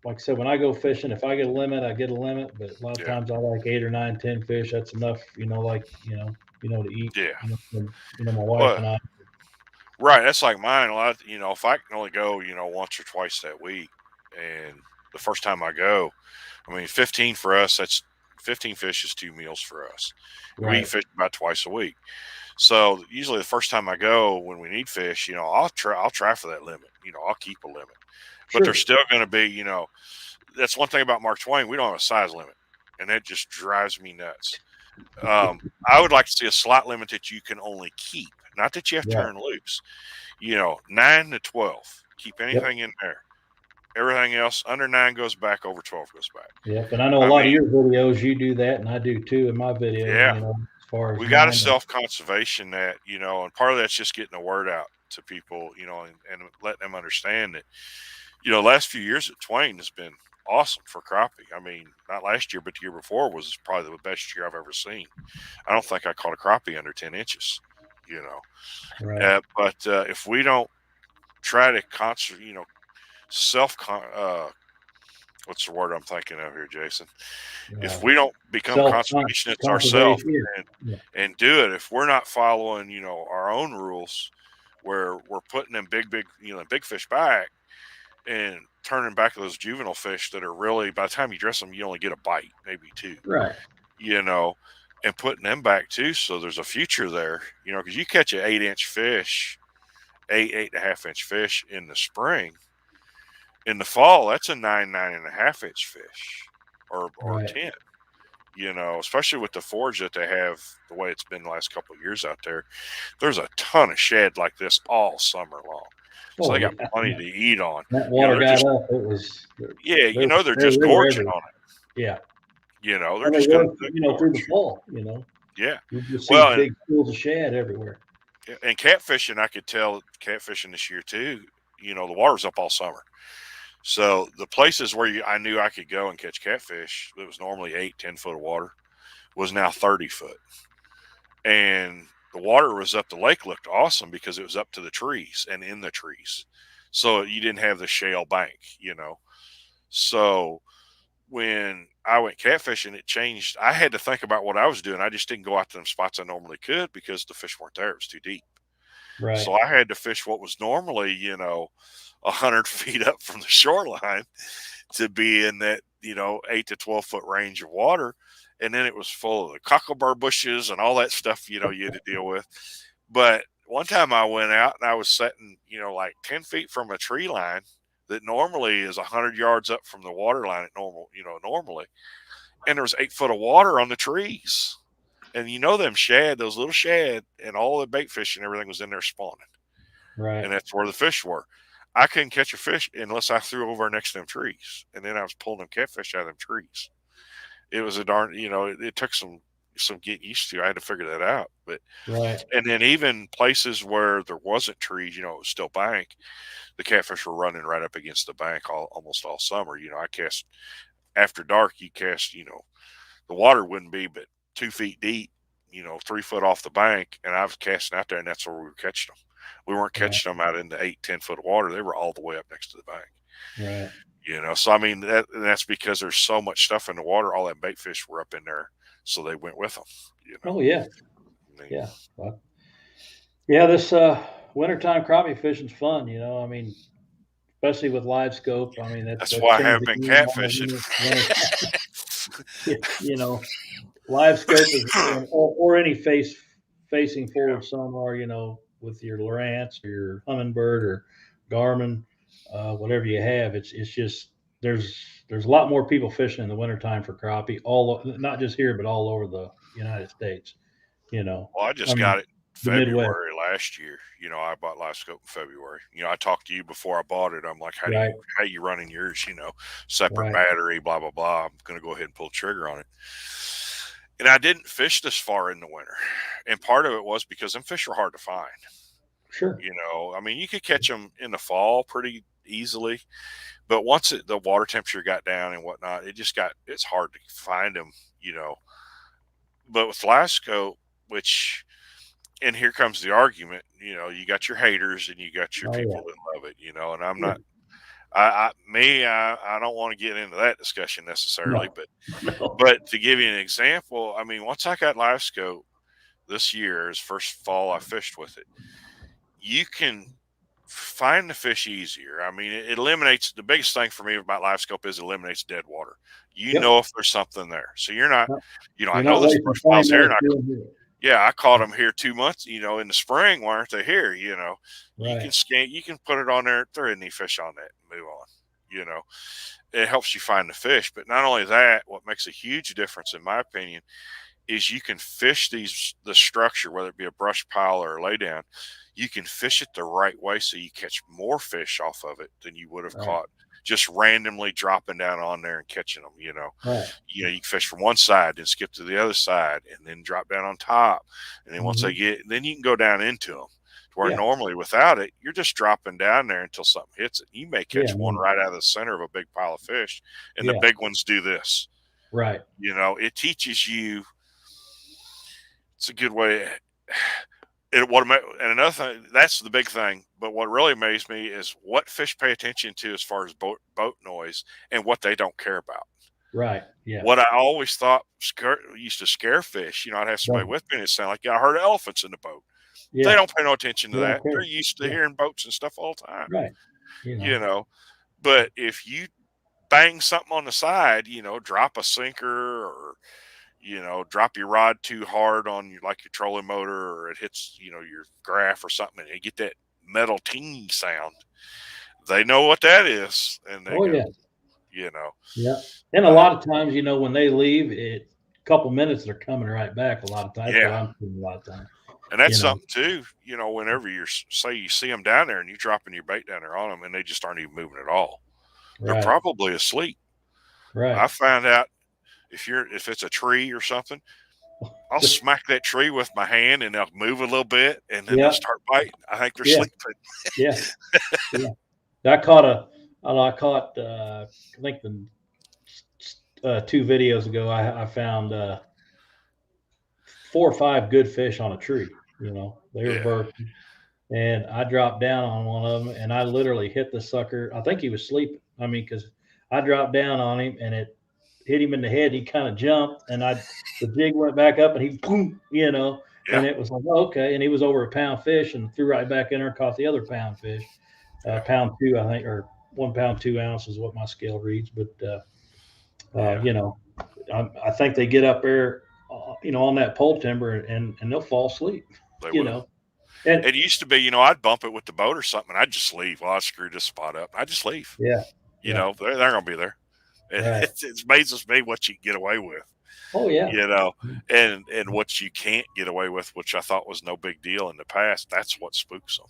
S1: like I said when I go fishing. If I get a limit, I get a limit. But a lot of
S2: Yeah.
S1: times I like 8 or 9, 10 fish. That's enough. To eat.
S2: Yeah.
S1: My wife
S2: Well,
S1: and I.
S2: right. That's like mine. A lot. If I can only go, once or twice that week, and the first time I go, I mean, 15 for us. That's 15 fish is 2 meals for us. We eat
S1: Right.
S2: fish about twice a week. So usually the first time I go when we need fish, I'll try for that limit. I'll keep a limit. But there's
S1: Sure.
S2: still going to be, that's one thing about Mark Twain. We don't have a size limit, and that just drives me nuts. I would like to see a slot limit that you can only keep, not that you have to
S1: Right.
S2: turn loose. 9 to 12. Keep
S1: Yep.
S2: anything in there. Everything else under 9 goes back, over 12 goes back.
S1: Yep. And I know a
S2: I
S1: lot of
S2: mean,
S1: your videos, you do that, and I do too in my videos.
S2: yeah,
S1: As far as
S2: we got a
S1: mine.
S2: self conservation that, and part of that's just getting the word out to people, and letting them understand that, last few years at Twain has been awesome for crappie. I mean, not last year, but the year before was probably the best year I've ever seen. I don't think I caught a crappie under 10 inches, you know.
S1: Right.
S2: But if we don't try to self, what's the word I'm thinking of here, Jason? If
S1: Uh,
S2: we don't become
S1: self
S2: conservationists ourselves
S1: conservation. Yeah.
S2: and do it, if we're not following, our own rules, where we're putting them big fish back, and turning back those juvenile fish that are really, by the time you dress them, you only get a bite, maybe two,
S1: Right.
S2: you know, and putting them back too. So there's a future there, because you catch an 8-inch fish, 8.5-inch fish in the spring. In the fall, that's a 9.5-inch fish, or
S1: Right.
S2: 10. Especially with the forage that they have, the way it's been the last couple of years out there. There's a ton of shad like this all summer long, so
S1: Oh
S2: they got
S1: yeah.
S2: plenty to eat on.
S1: That water
S2: They're
S1: got
S2: just,
S1: up. It was.
S2: yeah,
S1: They,
S2: they're just
S1: they were
S2: gorging
S1: everywhere.
S2: on
S1: Yeah.
S2: it. They're
S1: And they
S2: just going
S1: were,
S2: to
S1: through the
S2: gorge.
S1: fall.
S2: Yeah,
S1: You just see
S2: well,
S1: big pools of shad everywhere.
S2: and catfishing, I could tell catfishing this year too. The water's up all summer. So the places where I knew I could go and catch catfish that was normally 8-10 foot of water was now 30 foot. And the water was up, the lake looked awesome because it was up to the trees and in the trees. So you didn't have the shale bank. So when I went catfishing, it changed. I had to think about what I was doing. I just didn't go out to them spots I normally could because the fish weren't there. It was too deep.
S1: Right.
S2: So I had to fish what was normally, 100 feet up from the shoreline to be in that, 8 to 12 foot range of water. And then it was full of the cockleburr bushes and all that stuff, you had to deal with. But one time I went out and I was sitting, like 10 feet from a tree line that normally is 100 yards up from the water line at normally. And there was 8 foot of water on the trees. And them shad, those little shad, and all the bait fish and everything was in there spawning.
S1: Right.
S2: And that's where the fish were. I couldn't catch a fish unless I threw over next to them trees. And then I was pulling them catfish out of them trees. It was a darn, it took some getting used to. I had to figure that out. But,
S1: Right.
S2: and then even places where there wasn't trees, it was still bank, the catfish were running right up against the bank almost all summer. I cast after dark, you cast, the water wouldn't be but 2 feet deep, 3 foot off the bank. And I was casting out there, and that's where we were catching them. We weren't
S1: Right.
S2: catching them out into 8-10 foot of water. They were all the way up next to the bank.
S1: Right.
S2: So I mean that's because there's so much stuff in the water. All that bait fish were up in there, so they went with them.
S1: Oh yeah.
S2: I mean,
S1: Yeah. Well, yeah. This wintertime crappie fishing's fun. I mean, especially with live scope. I mean,
S2: that's
S1: that's
S2: why I
S1: changed
S2: have
S1: the
S2: been
S1: game on
S2: catfishing.
S1: live scope is, or any facing forward sonar, with your Lowrance or your Humminbird or Garmin, whatever you have. It's just there's a lot more people fishing in the wintertime for crappie, not just here but all over the United States.
S2: Well, I
S1: I
S2: just
S1: mean
S2: got it
S1: the Midwest,
S2: February last year. I bought live scope in February. I talked to you before I bought it. I'm like,
S1: right?
S2: how you running yours? Separate
S1: Right.
S2: battery, blah blah blah. I'm gonna go ahead and pull the trigger on it. And I didn't fish this far in the winter, and part of it was because them fish are hard to find.
S1: Sure.
S2: I mean, you could catch them in the fall pretty easily, but once the water temperature got down and whatnot, it's hard to find them. But with live scope, and here comes the argument, you got your haters and you got your
S1: Oh
S2: people
S1: yeah.
S2: that love it, and I'm
S1: Yeah.
S2: not, I don't want to get into that discussion necessarily,
S1: No.
S2: but,
S1: No.
S2: but to give you an example, I mean, once I got live scope this year, as first fall I fished with it, you can find the fish easier. I mean, it eliminates the biggest thing for me about live scope is it eliminates dead water.
S1: Yep.
S2: If there's something there, so you're not,
S1: No.
S2: I
S1: You're
S2: know
S1: not
S2: this
S1: wasting
S2: brush
S1: 20
S2: pile's here, and
S1: minutes doing it.
S2: I caught them here 2 months, in the spring. Why aren't they here? You can
S1: Right.
S2: scan, you can put it on there, throw any fish on that, and move on. It helps you find the fish. But not only that, what makes a huge difference, in my opinion, is you can fish the structure, whether it be a brush pile or a laydown. You can fish it the right way so you catch more fish off of it than you would have
S1: Right.
S2: caught just randomly dropping down on there and catching them.
S1: Right.
S2: You can fish from one side and skip to the other side and then drop down on top. And then once they then you can go down into them. Where
S1: Yeah.
S2: normally without it, you're just dropping down there until something hits it. You may
S1: Yeah.
S2: catch one right out of the center of a big pile of fish, and the
S1: Yeah.
S2: big ones do this.
S1: Right.
S2: It teaches you. It's a good way. And another thing, that's the big thing. But what really amazed me is what fish pay attention to as far as boat noise and what they don't care about.
S1: Right. Yeah.
S2: What I always thought used to scare fish, I'd have somebody
S1: Right.
S2: with me and it sounded like I heard elephants in the boat. They
S1: Yeah.
S2: don't pay no attention to
S1: They don't
S2: that.
S1: care.
S2: They're used to
S1: Yeah.
S2: hearing boats and stuff all the time.
S1: Right.
S2: You know, But if you bang something on the side, drop a sinker or, drop your rod too hard on your trolling motor, or it hits, your graph or something, and you get that metal ting sound, they know what that is, and they
S1: Oh
S2: go,
S1: yeah,
S2: you know,
S1: yeah. And a
S2: uh,
S1: lot of times, when they leave, a couple minutes they're coming right back. A lot of times, that's what
S2: yeah.
S1: I'm seeing a lot of times.
S2: And that's
S1: You know,
S2: something too, whenever say you see them down there and you dropping your bait down there on them and they just aren't even moving at all, they're
S1: right,
S2: probably asleep.
S1: right.
S2: I found out if it's a tree or something, I'll smack that tree with my hand and they'll move a little bit and then they'll
S1: Yeah,
S2: start biting. I think they're
S1: yeah,
S2: sleeping.
S1: yeah, yeah. I caught I caught I think the 2 videos ago I found 4 or 5 good fish on a tree. They were
S2: Yeah,
S1: birds. And I dropped down on one of them, and I literally hit the sucker. I think he was sleeping. I mean, because I dropped down on him, and it hit him in the head. He kind of jumped, and the jig went back up, and he boom,
S2: yeah,
S1: and it was like, oh, okay. And he was over a pound fish, and threw right back in there and caught the other pound fish,
S2: yeah,
S1: pound two, I think, or 1 pound 2 ounces is what my scale reads. But
S2: yeah.
S1: I think they get up there, on that pole timber, and they'll fall asleep,
S2: They
S1: you
S2: will.
S1: know. And
S2: It used to be, I'd bump it with the boat or something. And I'd just leave. Well, I screwed this spot up. I just leave.
S1: yeah, yeah,
S2: They're going to be there. And
S1: right.
S2: it amazes me what you can get away with.
S1: Oh yeah.
S2: you know, and what you can't get away with, which I thought was no big deal in the past. That's what spooks them.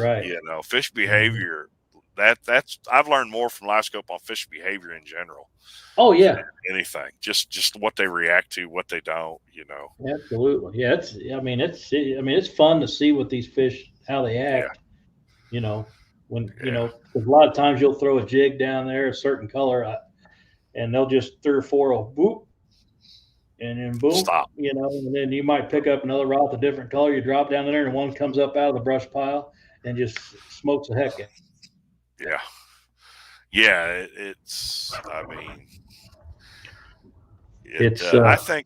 S1: Right.
S2: Fish
S1: Mhm.
S2: behavior. That's I've learned more from live scope on fish behavior in general
S1: Oh
S2: than
S1: yeah,
S2: anything. Just what they react to, what they don't.
S1: absolutely. Yeah, it's fun to see what these fish how they
S2: Yeah,
S1: act. You know, when
S2: yeah.
S1: 'cause a lot of times you'll throw a jig down there a certain color, and they'll just 3 or 4 will boop, and then boom,
S2: Stop.
S1: and then you might pick up another rod with a different color. You drop down there, and one comes up out of the brush pile and just smokes the heck out.
S2: Yeah, yeah. It's. I mean,
S1: It's
S2: I think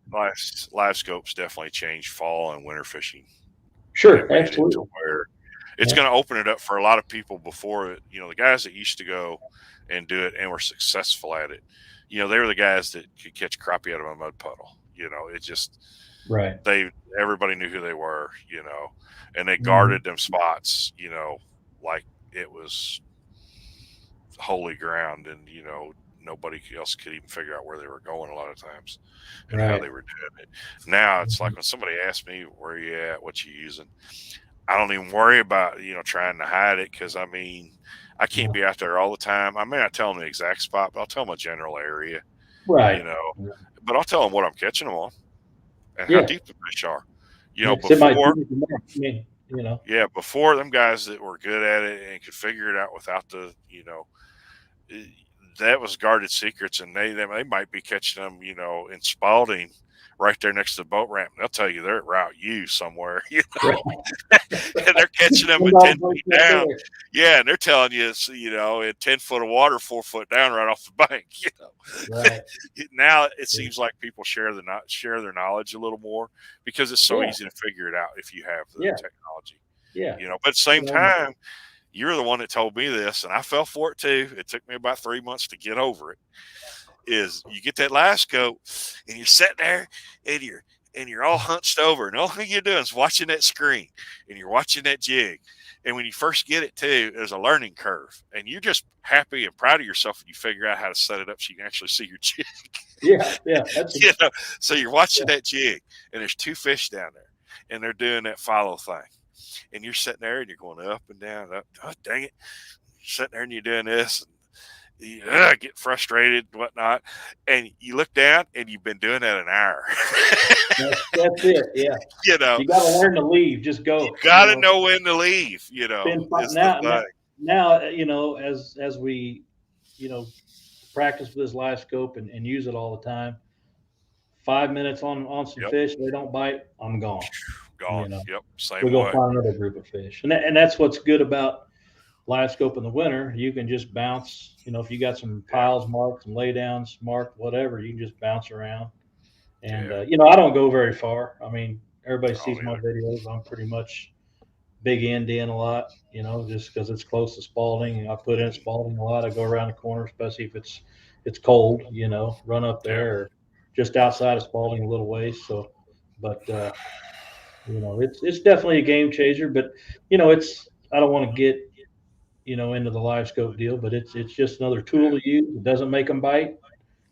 S2: live scopes definitely changed fall and winter fishing, and it
S1: sure,
S2: made it to
S1: absolutely.
S2: where it's
S1: Yeah.
S2: going to open it up for a lot of people before it. The guys that used to go and do it and were successful at it, they were the guys that could catch crappie out of a mud puddle. It just
S1: Right.
S2: everybody knew who they were, and they
S1: Mhm.
S2: guarded them spots, like it was holy ground, and nobody else could even figure out where they were going a lot of times and how
S1: Right.
S2: they were doing it. Now it's
S1: Mhm.
S2: like when somebody asks me where you at, what you using, I don't even worry about trying to hide it, because I mean I can't
S1: Yeah.
S2: be out there all the time. I may not tell them the exact spot, but I'll tell them a general area, you
S1: Right.
S2: know. But I'll tell them what I'm catching them on and how
S1: Yeah.
S2: deep the fish are.
S1: Yeah. 'Cause it might
S2: Before,
S1: be tomorrow. I mean.
S2: yeah, before them guys that were good at it and could figure it out without eh, that was guarded secrets, and they might be catching them, in Spalding, right there next to the boat ramp. They'll tell you they're at Route U somewhere,
S1: Right.
S2: and they're catching them at
S1: Somebody
S2: 10
S1: breaks
S2: feet
S1: up
S2: down.
S1: there.
S2: Yeah, and they're telling you it's, in 10 foot of water, 4 foot down, right off the bank.
S1: Right.
S2: Now it
S1: Yeah.
S2: seems like people share their knowledge a little more, because it's so
S1: Yeah.
S2: easy to figure it out if you have the
S1: Yeah.
S2: technology.
S1: Yeah.
S2: But at the same
S1: But
S2: time, you're the one that told me this, and I fell for it too. It took me about 3 months to get over it. Is you get that live scope and you're sitting there and you're all hunched over, and all thing you're doing is watching that screen and you're watching that jig. And when you first get it too, there's a learning curve, and you're just happy and proud of yourself when you figure out how to set it up so you can actually see your jig.
S1: yeah. Yeah. That's
S2: you know, so you're watching
S1: yeah.
S2: that jig, and there's 2 fish down there, and they're doing that follow thing, and you're sitting there and you're going up and down, up. Oh, dang it! You're sitting there and you're doing this, and you get frustrated and whatnot, and you look down and you've been doing that an hour.
S1: That's it. Yeah.
S2: you know,
S1: You got to learn to leave. Just
S2: you
S1: go.
S2: got to know when to leave. Is the
S1: Now,
S2: thing.
S1: as we, you know, practice with this live scope and use it all the time. 5 minutes on some
S2: Yep,
S1: fish, they don't bite, I'm gone.
S2: gone.
S1: You know,
S2: Yep, same
S1: we go
S2: way.
S1: find another group of fish, and that's what's good about live scope in the winter. You can just bounce. If you got some
S2: Yeah,
S1: piles marked, some laydowns marked, whatever, you can just bounce around. And
S2: yeah.
S1: I don't go very far. I mean, everybody
S2: I don't
S1: sees my
S2: either.
S1: videos. I'm pretty much Big End in a lot, just because it's close to Spalding. And I put in Spalding a lot. I go around the corner, especially if it's cold, run up
S2: Yeah.
S1: there or just outside of Spalding a little ways. So, but it's definitely a game changer. But it's I don't want to get into the live scope deal, but it's just another tool
S2: Yeah.
S1: to use. It doesn't make them bite.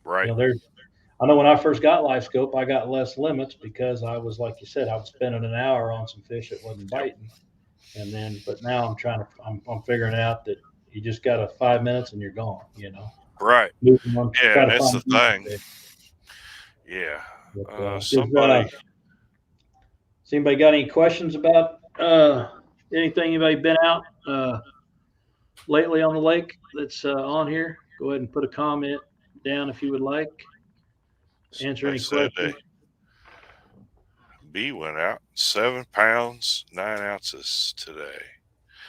S2: Right.
S1: There's I know when I first got live scope, I got less limits because I was like you said, I was spending an hour on some fish that wasn't
S2: Yep.
S1: biting. And then, but now I'm figuring out that you just got to 5 minutes and you're gone.
S2: Right.
S1: Moving on,
S2: Yeah,
S1: try
S2: and
S1: to
S2: that's
S1: find
S2: the
S1: deeper
S2: thing.
S1: fish.
S2: Yeah.
S1: But
S2: Somebody.
S1: has anybody got any questions about anything? Anybody been out lately on the lake that's on here? Go ahead and put a comment down if you would like. Answer
S2: They
S1: any
S2: said they
S1: questions.
S2: B went out 7 pounds 9 ounces today.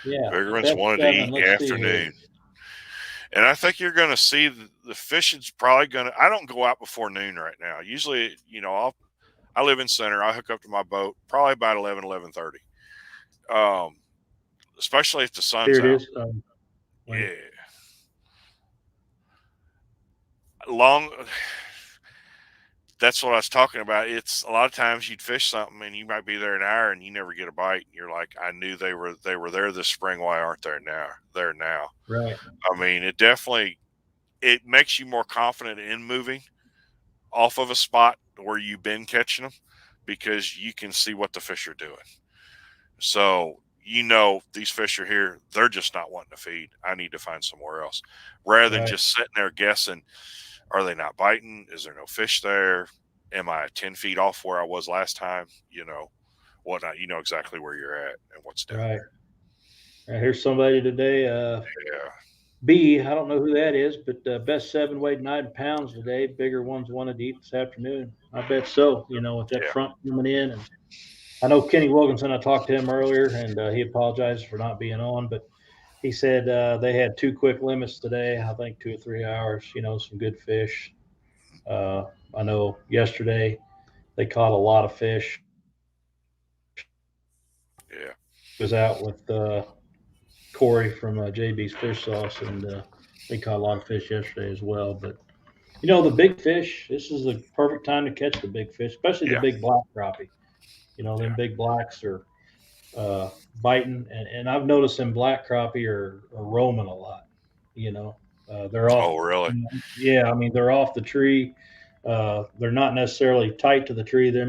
S1: Yeah,
S2: Bigger ones
S1: best
S2: wanted to
S1: seven.
S2: eat
S1: Let's see here.
S2: afternoon. And I think you're going to see the fishing's probably going to. I don't go out before noon right now. Usually, I live in center. I hook up to my boat probably about 11:30. Um, especially if the
S1: Here
S2: sun's
S1: it
S2: out.
S1: is.
S2: Yeah, long. That's what I was talking about. It's a lot of times you'd fish something and you might be there an hour and you never get a bite. And you're like, I knew they were there this spring. Why aren't they now? There now.
S1: Right.
S2: I mean, it makes you more confident in moving off of a spot where you've been catching them because you can see what the fish are doing. So these fish are here. They're just not wanting to feed. I need to find somewhere else, rather than
S1: Right.
S2: just sitting there guessing. Are they not biting? Is there no fish there? Am I 10 feet off where I was last time? Whatnot. You know exactly where you're at and what's down
S1: Right.
S2: there.
S1: Right. Here's somebody today.
S2: Yeah.
S1: B, I don't know who that is, but best seven weighed 9 pounds today. Bigger ones wanted to eat this afternoon. I bet so. With that
S2: Yeah.
S1: front coming in, and I know Kenny Wilkinson. I talked to him earlier, and he apologized for not being on, but he said they had two quick limits today. I think 2 or 3 hours. Some good fish. Uh, I know yesterday they caught a lot of fish.
S2: Yeah.
S1: He was out with Corey from JB's Fish Sauce, and they caught a lot of fish yesterday as well. But the big fish. This is the perfect time to catch the big fish, especially the
S2: Yeah.
S1: big black crappie. Them
S2: Yeah.
S1: big blacks are biting, and I've noticed them black crappie are roaming a lot. They're off.
S2: Oh, really?
S1: Yeah, I mean they're off the tree. They're not necessarily tight to the tree. They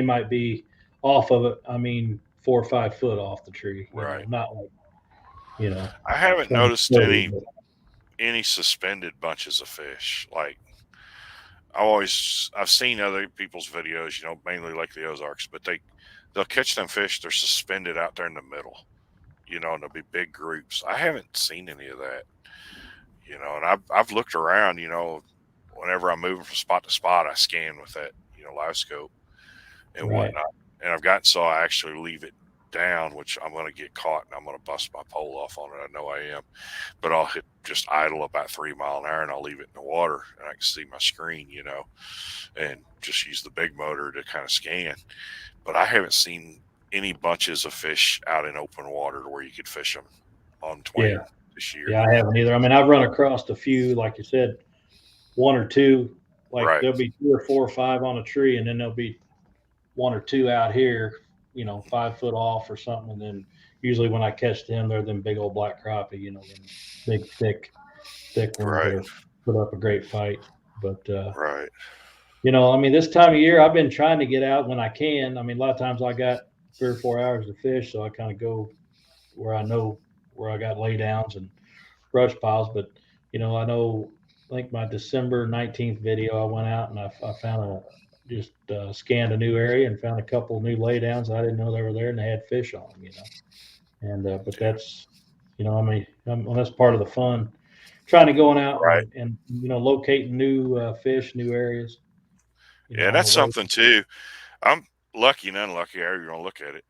S1: might be off of it. I mean 4 or 5 foot off the tree.
S2: Right.
S1: Not like you know
S2: I haven't
S1: 20,
S2: noticed
S1: 30,
S2: any
S1: but
S2: any suspended bunches of fish. Like I've seen other people's videos, mainly like the Ozarks, but they'll catch them fish. They're suspended out there in the middle, and there'll be big groups. I haven't seen any of that, and I've looked around, whenever I'm moving from spot to spot, I scan with that, live scope and
S1: right.
S2: whatnot. And I've gotten so I actually leave it down, which I'm going to get caught and I'm going to bust my pole off on it. I know I am, but I'll hit just idle about 3 mile an hour and I'll leave it in the water and I can see my screen, and just use the big motor to kind of scan. But I haven't seen any bunches of fish out in open water where you could fish them on
S1: Yeah,
S2: Twain this year.
S1: yeah. I haven't either. I mean, I've run across a few, like you said, one or two. Like
S2: Right,
S1: there'll be 3 or 4 or 5 on a tree, and then there'll be one or two out here, 5 foot off or something. And then usually when I catch them, they're them big old black crappie, them big, thick ones that
S2: right,
S1: are put up a great fight. But
S2: right.
S1: I mean, this time of year, I've been trying to get out when I can. I mean, a lot of times I got 3 or 4 hours to fish, so I kind of go where I know where I got laydowns and brush piles. But I know, I think my December 19th video, I went out and I found just scanned a new area and found a couple new laydowns. I didn't know they were there, and they had fish on them. And but
S2: Yeah,
S1: that's I mean, well, that's part of the fun. Trying to going out
S2: right.
S1: and locating new fish, new areas,
S2: Yeah,
S1: on the
S2: that's
S1: lake.
S2: something too. I'm lucky and unlucky, however you want to look at it.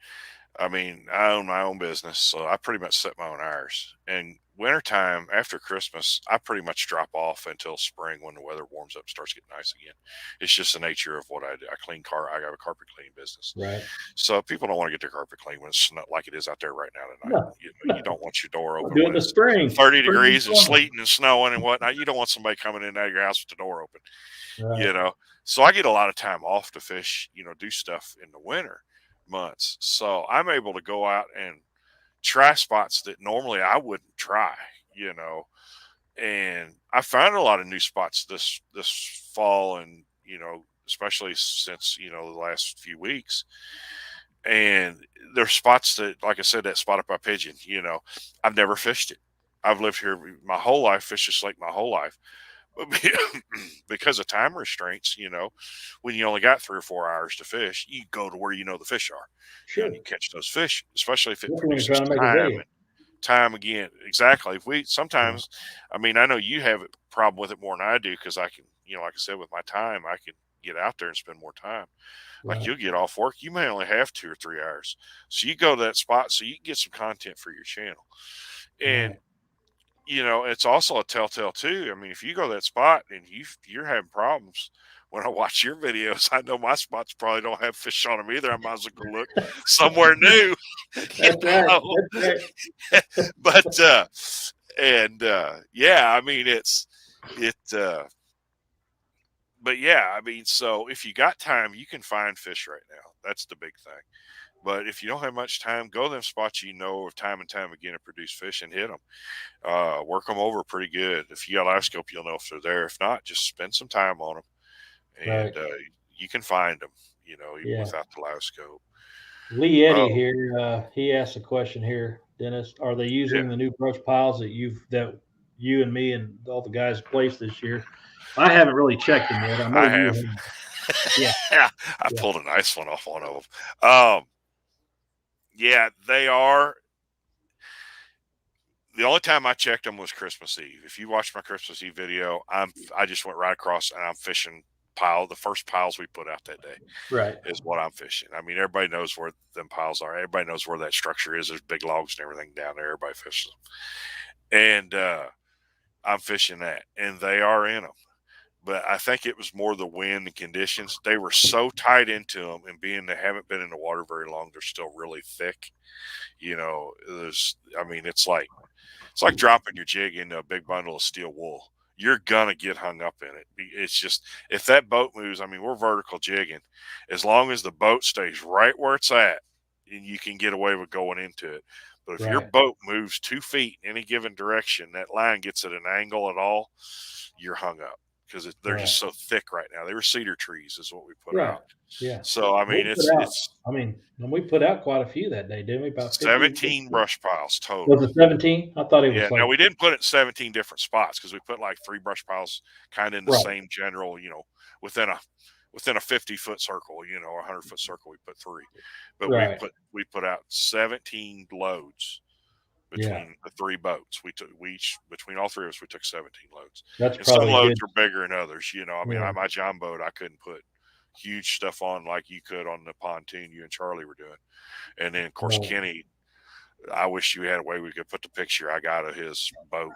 S2: I mean, I own my own business, so I pretty much set my own hours. And wintertime, after Christmas, I pretty much drop off until spring when the weather warms up, starts getting nice again. It's just the nature of what I do. I have a carpet cleaning business.
S1: Right.
S2: So people don't want to get their carpet clean when it's not like it is out there right now tonight.
S1: No,
S2: You don't want your door
S1: we'll
S2: open
S1: do it
S2: when
S1: in the
S2: it's
S1: spring.
S2: 30
S1: Spring and
S2: degrees and
S1: summer.
S2: sleeting and snowing and whatnot. You don't want somebody coming in out of your house with the door open,
S1: Right.
S2: you know. So I get a lot of time off to fish, do stuff in the winter months. So I'm able to go out and try spots that normally I wouldn't try, you know. And I found a lot of new spots this fall, and especially since the last few weeks. And there's spots that, like I said, that spot up by Pigeon, I've never fished it. I've lived here my whole life, fished this lake my whole life. But because of time restraints, when you only got 3 or 4 hours to fish, you go to where the fish are.
S1: Sure.
S2: And you catch those fish, especially if it
S1: That's when you're
S2: produces
S1: trying to make a
S2: time
S1: video.
S2: and time again. Exactly. If we
S1: Yeah.
S2: sometimes, I mean, I know you have a problem with it more than I do because I can, like I said, with my time, I can get out there and spend more time. Like
S1: Right.
S2: you'll get off work, you may only have 2 or 3 hours, so you go to that spot so you can get some content for your channel. And
S1: Right.
S2: it's also a telltale too. I mean, if you go to that spot and you're having problems, when I watch your videos, I know my spots probably don't have fish on them either. I might as well go look somewhere new, you
S1: That's right.
S2: know.
S1: That's right.
S2: But and yeah, I mean it. But yeah, I mean, so if you got time, you can find fish right now. That's the big thing. But if you don't have much time, go to them spots of time and time again to produce fish and hit them. Work them over pretty good. If you got a live scope, you'll know if they're there. If not, just spend some time on them,
S1: Right.
S2: and you can find them. Even
S1: Yeah.
S2: without the live scope.
S1: Lee Eddy
S2: Oh
S1: here. He asked a question here, Dennis. Are they
S2: yeah,
S1: using the new brush piles that you and me and all the guys placed this year? I haven't really checked them yet. I know
S2: I
S1: you
S2: have.
S1: have. Yeah.
S2: Yeah, I
S1: Yeah.
S2: pulled a nice one off one of them. Yeah, they are. The only time I checked them was Christmas Eve. If you watched my Christmas Eve video, I just went right across and I'm fishing the first piles we put out that day
S1: Right.
S2: is what I'm fishing. I mean, everybody knows where them piles are. Everybody knows where that structure is. There's big logs and everything down there. Everybody fishes them, and I'm fishing that, and they are in them. But I think it was more the wind and conditions. They were so tight into them, and being they haven't been in the water very long, they're still really thick. I mean, it's like dropping your jig into a big bundle of steel wool. You're gonna get hung up in it. It's just if that boat moves. I mean, we're vertical jigging. As long as the boat stays right where it's at, and you can get away with going into it. But if your
S1: Right.
S2: boat moves 2 feet in any given direction, that line gets at an angle at all, you're hung up because they're
S1: Right.
S2: just so thick right now. They were cedar trees, is what we put
S1: Right.
S2: out.
S1: Yeah.
S2: So I
S1: We
S2: mean,
S1: put out.
S2: it's
S1: I mean, and we put out quite a few that day, didn't we? About 50,
S2: 17
S1: 60?
S2: brush piles total.
S1: Was it 17? I thought it
S2: Yeah,
S1: was like
S2: now we didn't put it in 17 different spots because we put like 3 brush piles kind of in the
S1: right.
S2: same general, within a 50-foot circle, or a 100-foot circle. We put 3, but
S1: Right.
S2: we put out 17 loads
S1: Yeah.
S2: between the 3 boats. We each between all 3 of us we took 17 loads,
S1: That's
S2: and some
S1: probably a
S2: loads
S1: good.
S2: are bigger than others. I mean,
S1: Yeah.
S2: my John boat I couldn't put huge stuff on like you could on the pontoon you and Charlie were doing, and then of course
S1: Right.
S2: Kenny. I wish you had a way we could put the picture I got of his boat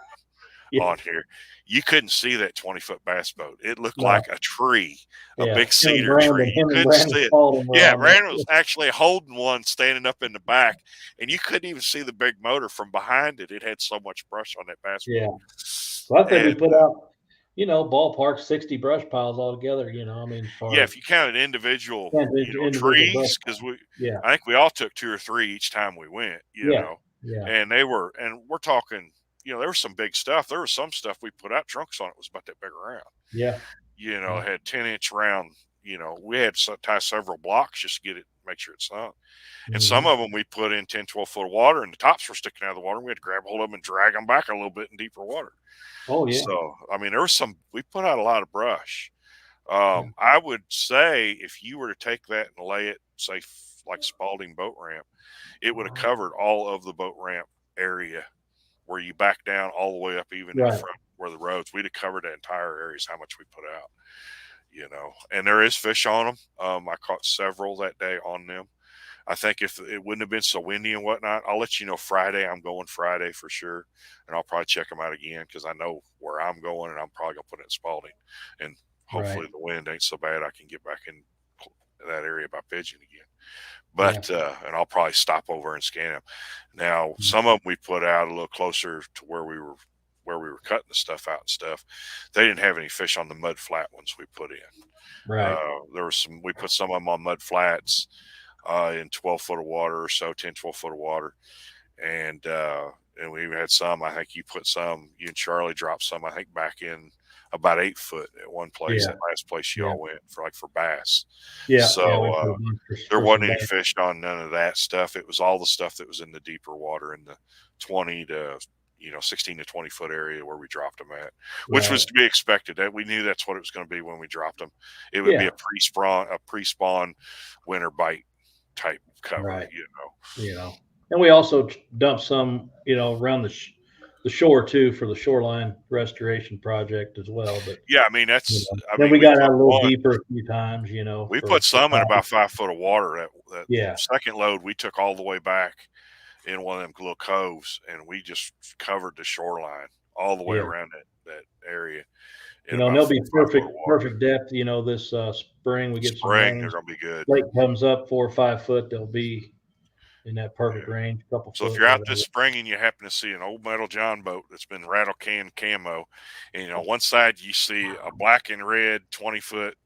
S1: Yeah.
S2: on here. You couldn't see that 20-foot bass boat. It looked
S1: No.
S2: like a tree, a
S1: Yeah.
S2: big cedar tree. You
S1: Him and
S2: couldn't
S1: Brandon
S2: see it.
S1: Spalding were
S2: Yeah,
S1: on there.
S2: Brandon was actually holding one standing up in the back, and you couldn't even see the big motor from behind it. It had so much brush on that bass
S1: Yeah.
S2: boat.
S1: So I think we
S2: And
S1: put out, ballpark 60 brush piles altogether. I mean, as far
S2: yeah,
S1: as
S2: if you counted individual,
S1: individual brush
S2: trees, because
S1: piles. Yeah.
S2: I think we all took 2 or 3 each time we went,
S1: Yeah. Yeah.
S2: and we're talking, there was some big stuff. There was some stuff we put out trunks on it was about that big around.
S1: Yeah.
S2: It had 10-inch round. We had to tie several blocks just to get it, make sure it sunk. And some
S1: Hmm.
S2: of them we put in 10, 12 foot of water, and the tops were sticking out of the water. We had to grab hold of them and drag them back a little bit in deeper water.
S1: Oh yeah.
S2: So, I mean, we put out a lot of brush.
S1: Yeah.
S2: I would say if you were to take that and lay it, say, like Spalding boat ramp, it would have covered all of the boat ramp area where you back down all the way up, even in the
S1: Right.
S2: front where the roads. We'd have covered that entire area. Is how much we put out. And there is fish on them. I caught several that day on them. I think if it wouldn't have been so windy and whatnot, I'll let you know Friday. I'm going Friday for sure, and I'll probably check them out again because I know where I'm going, and I'm probably gonna put it in Spalding, and hopefully
S1: Right.
S2: the wind ain't so bad I can get back in that area by pigeon again.
S1: Yeah.
S2: But and I'll probably stop over and scan them. Now
S1: Mm.
S2: some of them we put out a little closer to where we were cutting the stuff out and stuff. They didn't have any fish on the mud flat ones we put in.
S1: Right.
S2: There was some. We put some of them on mud flats in 12 foot of water or so, 10, 12 foot of water. And we even had some, I think you put some, you and Charlie dropped some, I think back in about 8 foot at one place,
S1: Yeah.
S2: that last place
S1: Yeah.
S2: y'all went for bass.
S1: Yeah.
S2: So
S1: Yeah. We put a bunch
S2: there
S1: for some
S2: wasn't any
S1: bass.
S2: fish on none of that stuff. It was all the stuff that was in the deeper water in the 20 to 16 to 20 foot area where we dropped them at, which was
S1: Right.
S2: to be expected. That we knew that's what it was going to be when we dropped them. It would be
S1: Yeah.
S2: a pre-spawn winter bite type cover,
S1: Right. And we also dumped some, around the shore too for the shoreline restoration project as well. But
S2: Yeah, I mean
S1: then we
S2: we
S1: got
S2: put
S1: out a little deeper a few times,
S2: we put
S1: for
S2: some in
S1: crappie.
S2: about 5 foot of water. That
S1: Yeah.
S2: second load we took all the way back in one of them little coves, and we just covered the shoreline all the way
S1: Yeah.
S2: around that area in
S1: And
S2: about
S1: they'll
S2: 4
S1: be
S2: or 5 foot of water.
S1: perfect depth. This spring we get some
S2: Spring, they're
S1: rains.
S2: gonna be good.
S1: Lake comes up 4 or 5 foot. They'll be in that perfect
S2: Yeah.
S1: range, couple
S2: So if
S1: foot,
S2: you're out this
S1: whatever.
S2: spring and you happen to see an old metal John boat that's been rattle can camo, and on one side you see a black and red 20 foot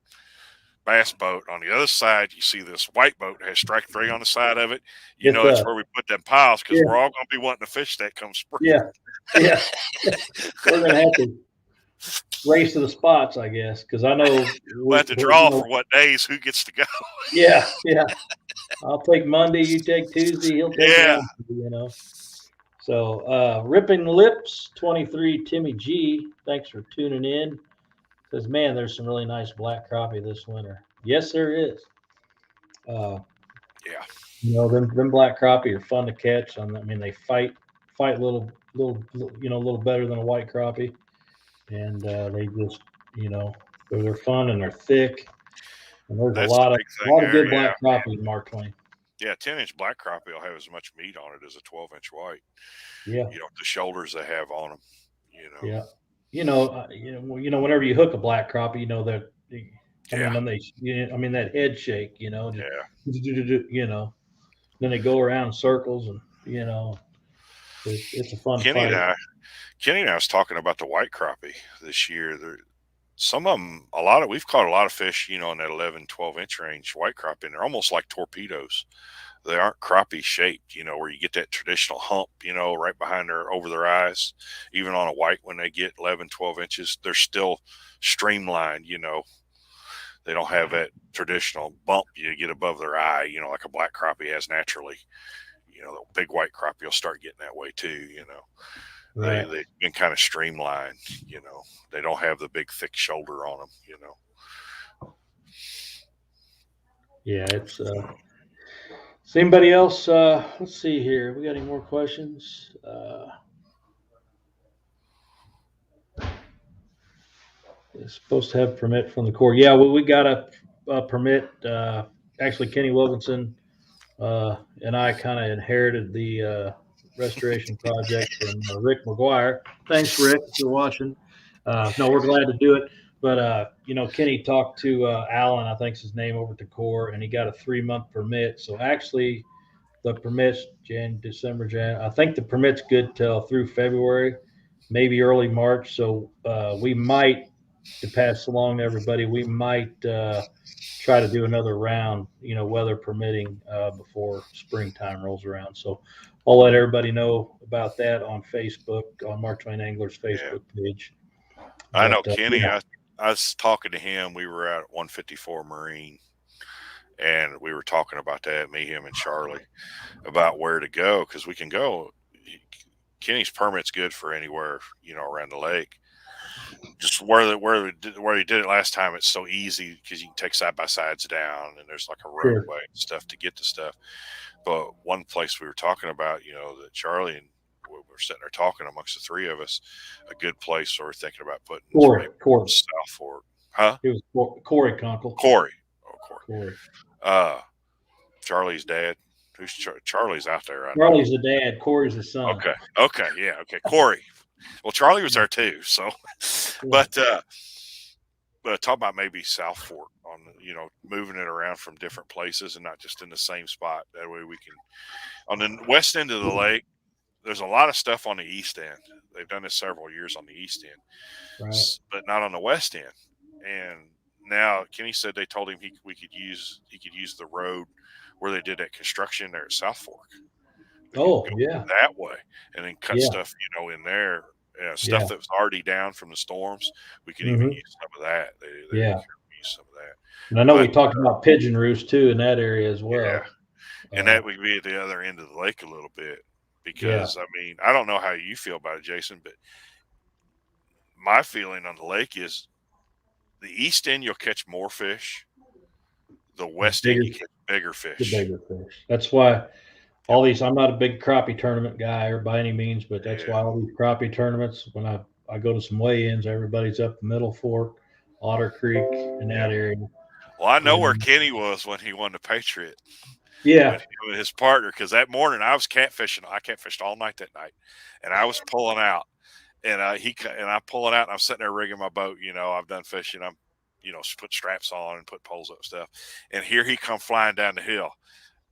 S2: bass boat, on the other side you see this white boat that has strike three on the side of it,
S1: It's
S2: that's where we put them piles because
S1: yeah,
S2: we're all going to be wanting to fish that come spring.
S1: yeah, yeah. We're gonna have to race to the spots, I guess, because I know
S2: We'll have to draw for what days who gets to go.
S1: yeah, yeah. I'll take Monday, you take Tuesday, he'll take
S2: Yeah.
S1: Wednesday. So, Ripping Lips 23 Timmy G, thanks for tuning in. Says, man, there's some really nice black crappie this winter. Yes, there is. Uh,
S2: Yeah.
S1: them black crappie are fun to catch. I mean, they fight a little better than a white crappie, and they just, they're fun and they're thick. And there's a
S2: That's the
S1: lot of
S2: big thing there.
S1: good black crappie in Mark Twain.
S2: Yeah. 10-inch black crappie will have as much meat on it as a 12-inch white.
S1: Yeah,
S2: The shoulders they have on them.
S1: yeah. Whenever you hook a black crappie, that. I
S2: Yeah.
S1: mean, that head shake.
S2: Yeah.
S1: Then they go around in circles, and it's a fun
S2: Kenny and
S1: fight.
S2: I, Kenny and I was talking about the white crappie this year. Some of them, we've caught a lot of fish, in that 11, 12-inch range, white crappie, and they're almost like torpedoes. They aren't crappie shaped, where you get that traditional hump, right behind over their eyes. Even on a white, when they get 11, 12 inches, they're still streamlined, They don't have that traditional bump you get above their eye, like a black crappie has naturally. The big white crappie will start getting that way too,
S1: Right.
S2: They've been kind of streamlined, They don't have the big thick shoulder on them,
S1: Yeah, it's. Is anybody else? Let's see here. We got any more questions? It's supposed to have permit from the Corps. Yeah, well, we got a permit. Actually, Kenny Wilkinson and I kind of inherited the restoration project from Rick McGuire. Thanks, Rick, if you're watching. No, we're glad to do it. But Kenny talked to Alan, I think's his name, over at the Corps, and he got a 3-month permit. So actually, the permits December, I think the permit's good till through February, maybe early March. So we might, to pass along to everybody, we might try to do another round, weather permitting, before springtime rolls around. So I'll let everybody know about that on Facebook, on Mark Twain Anglers Facebook page.
S2: I know
S1: But
S2: Kenny.
S1: yeah,
S2: I was talking to him. We were at 154 Marine, and we were talking about that, me, him, and Charlie, about where to go because we can go. Kenny's permit's good for anywhere, around the lake. Just where he did it last time, it's so easy because you can take side by sides down, and there's like a
S1: sure.
S2: roadway and stuff to get to stuff. But one place we were talking about, that Charlie and we were sitting there talking amongst the three of us, a good place we're thinking about putting
S1: Corey.
S2: South Fork. Huh?
S1: It was Corey Conkle.
S2: Corey. Oh, Corey.
S1: Corey.
S2: Charlie's dad. Who's Charlie's out there? I know.
S1: Charlie's the dad. Corey's the son.
S2: Okay. Okay. Yeah. Okay. Corey. Well, Charlie was there too. So,
S1: Yeah.
S2: but talk about maybe South Fork on moving it around from different places and not just in the same spot. That way we can on the west end of the lake. There's a lot of stuff on the east end. They've done this several years on the east end,
S1: Right.
S2: but not on the west end. And now Kenny said they told him he could use the road where they did that construction there at South Fork. We could
S1: Oh,
S2: go
S1: yeah.
S2: that way and then cut
S1: Yeah.
S2: stuff, in there. Stuff
S1: Yeah.
S2: that was already down from the storms. We could even
S1: Hmm.
S2: use some of that. They
S1: Yeah.
S2: use some of that.
S1: And I know we
S2: But
S1: talked about pigeon roost too in that area as
S2: yeah,
S1: well.
S2: and that would be at the other end of the lake a little bit
S1: Yeah.
S2: because I mean I don't know how you feel about it, Jason, but my feeling on the lake is the east end you'll catch more fish. The west end
S1: Bigger,
S2: you catch bigger
S1: the
S2: fish.
S1: bigger fish. That's why
S2: Yep.
S1: all these, I'm not a big crappie tournament guy or by any means, but that's
S2: Yeah.
S1: why all these crappie tournaments, when I go to some weigh-ins, everybody's up the Middle Fork, Otter Creek in that
S2: Yep.
S1: area.
S2: Well, I know
S1: You
S2: where
S1: know?
S2: Kenny was when he won the Patriot
S1: Yeah.
S2: with his partner because that morning I was catfishing. I catfished all night that night, and I was pulling out. And I'm pulling out and I'm sitting there rigging my boat. I've done fishing. I'm, put straps on and put poles up and stuff. And here he come flying down the hill.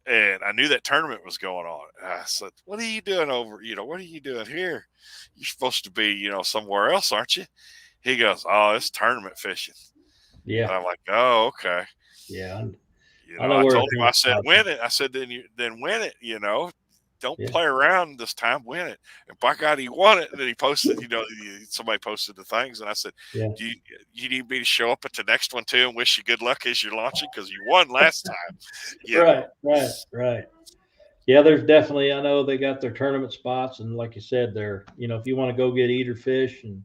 S2: And I knew that tournament was going on. And I said, "What are you doing over? What are you doing here? You're supposed to be, somewhere else, aren't you?" He goes, "Oh, it's tournament fishing." And
S1: Yeah.
S2: I'm like, "Oh, okay."
S1: Yeah. I know
S2: I
S1: where
S2: told
S1: it
S2: him, I
S1: comes
S2: said,
S1: from.
S2: "Win it." I said, then win it. Don't
S1: Yeah.
S2: play around this time. Win it. And by God, he won it. And then he posted, somebody posted the things, and I said,
S1: Yeah.
S2: "Do you need me to show up at the next one too and wish you good luck as you're launching because you won last time?" You
S1: Right.
S2: know.
S1: Right. Right. Yeah, there's definitely, I know they got their tournament spots, and like you said, they're, if you want to go get eater fish and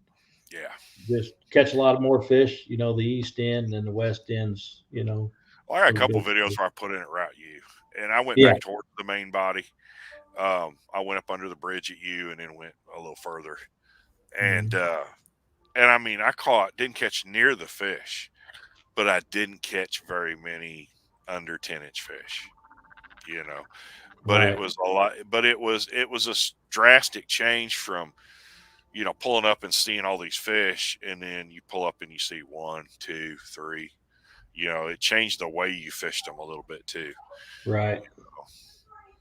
S2: Yeah.
S1: just catch a lot of more fish, the east end and the west ends,
S2: Well, I got a
S1: for the
S2: couple
S1: big
S2: videos
S1: fish.
S2: where I put in at Route U, and I went
S1: Yeah.
S2: back towards the main body. I went up under the bridge at U and then went a little further, and
S1: Mhm.
S2: I mean, didn't catch near the fish, but I didn't catch very many under 10-inch fish. You know, but it
S1: Right.
S2: was a lot. But it was a drastic change from pulling up and seeing all these fish, and then you pull up and you see one, two, three. It changed the way you fished them a little bit too.
S1: Right.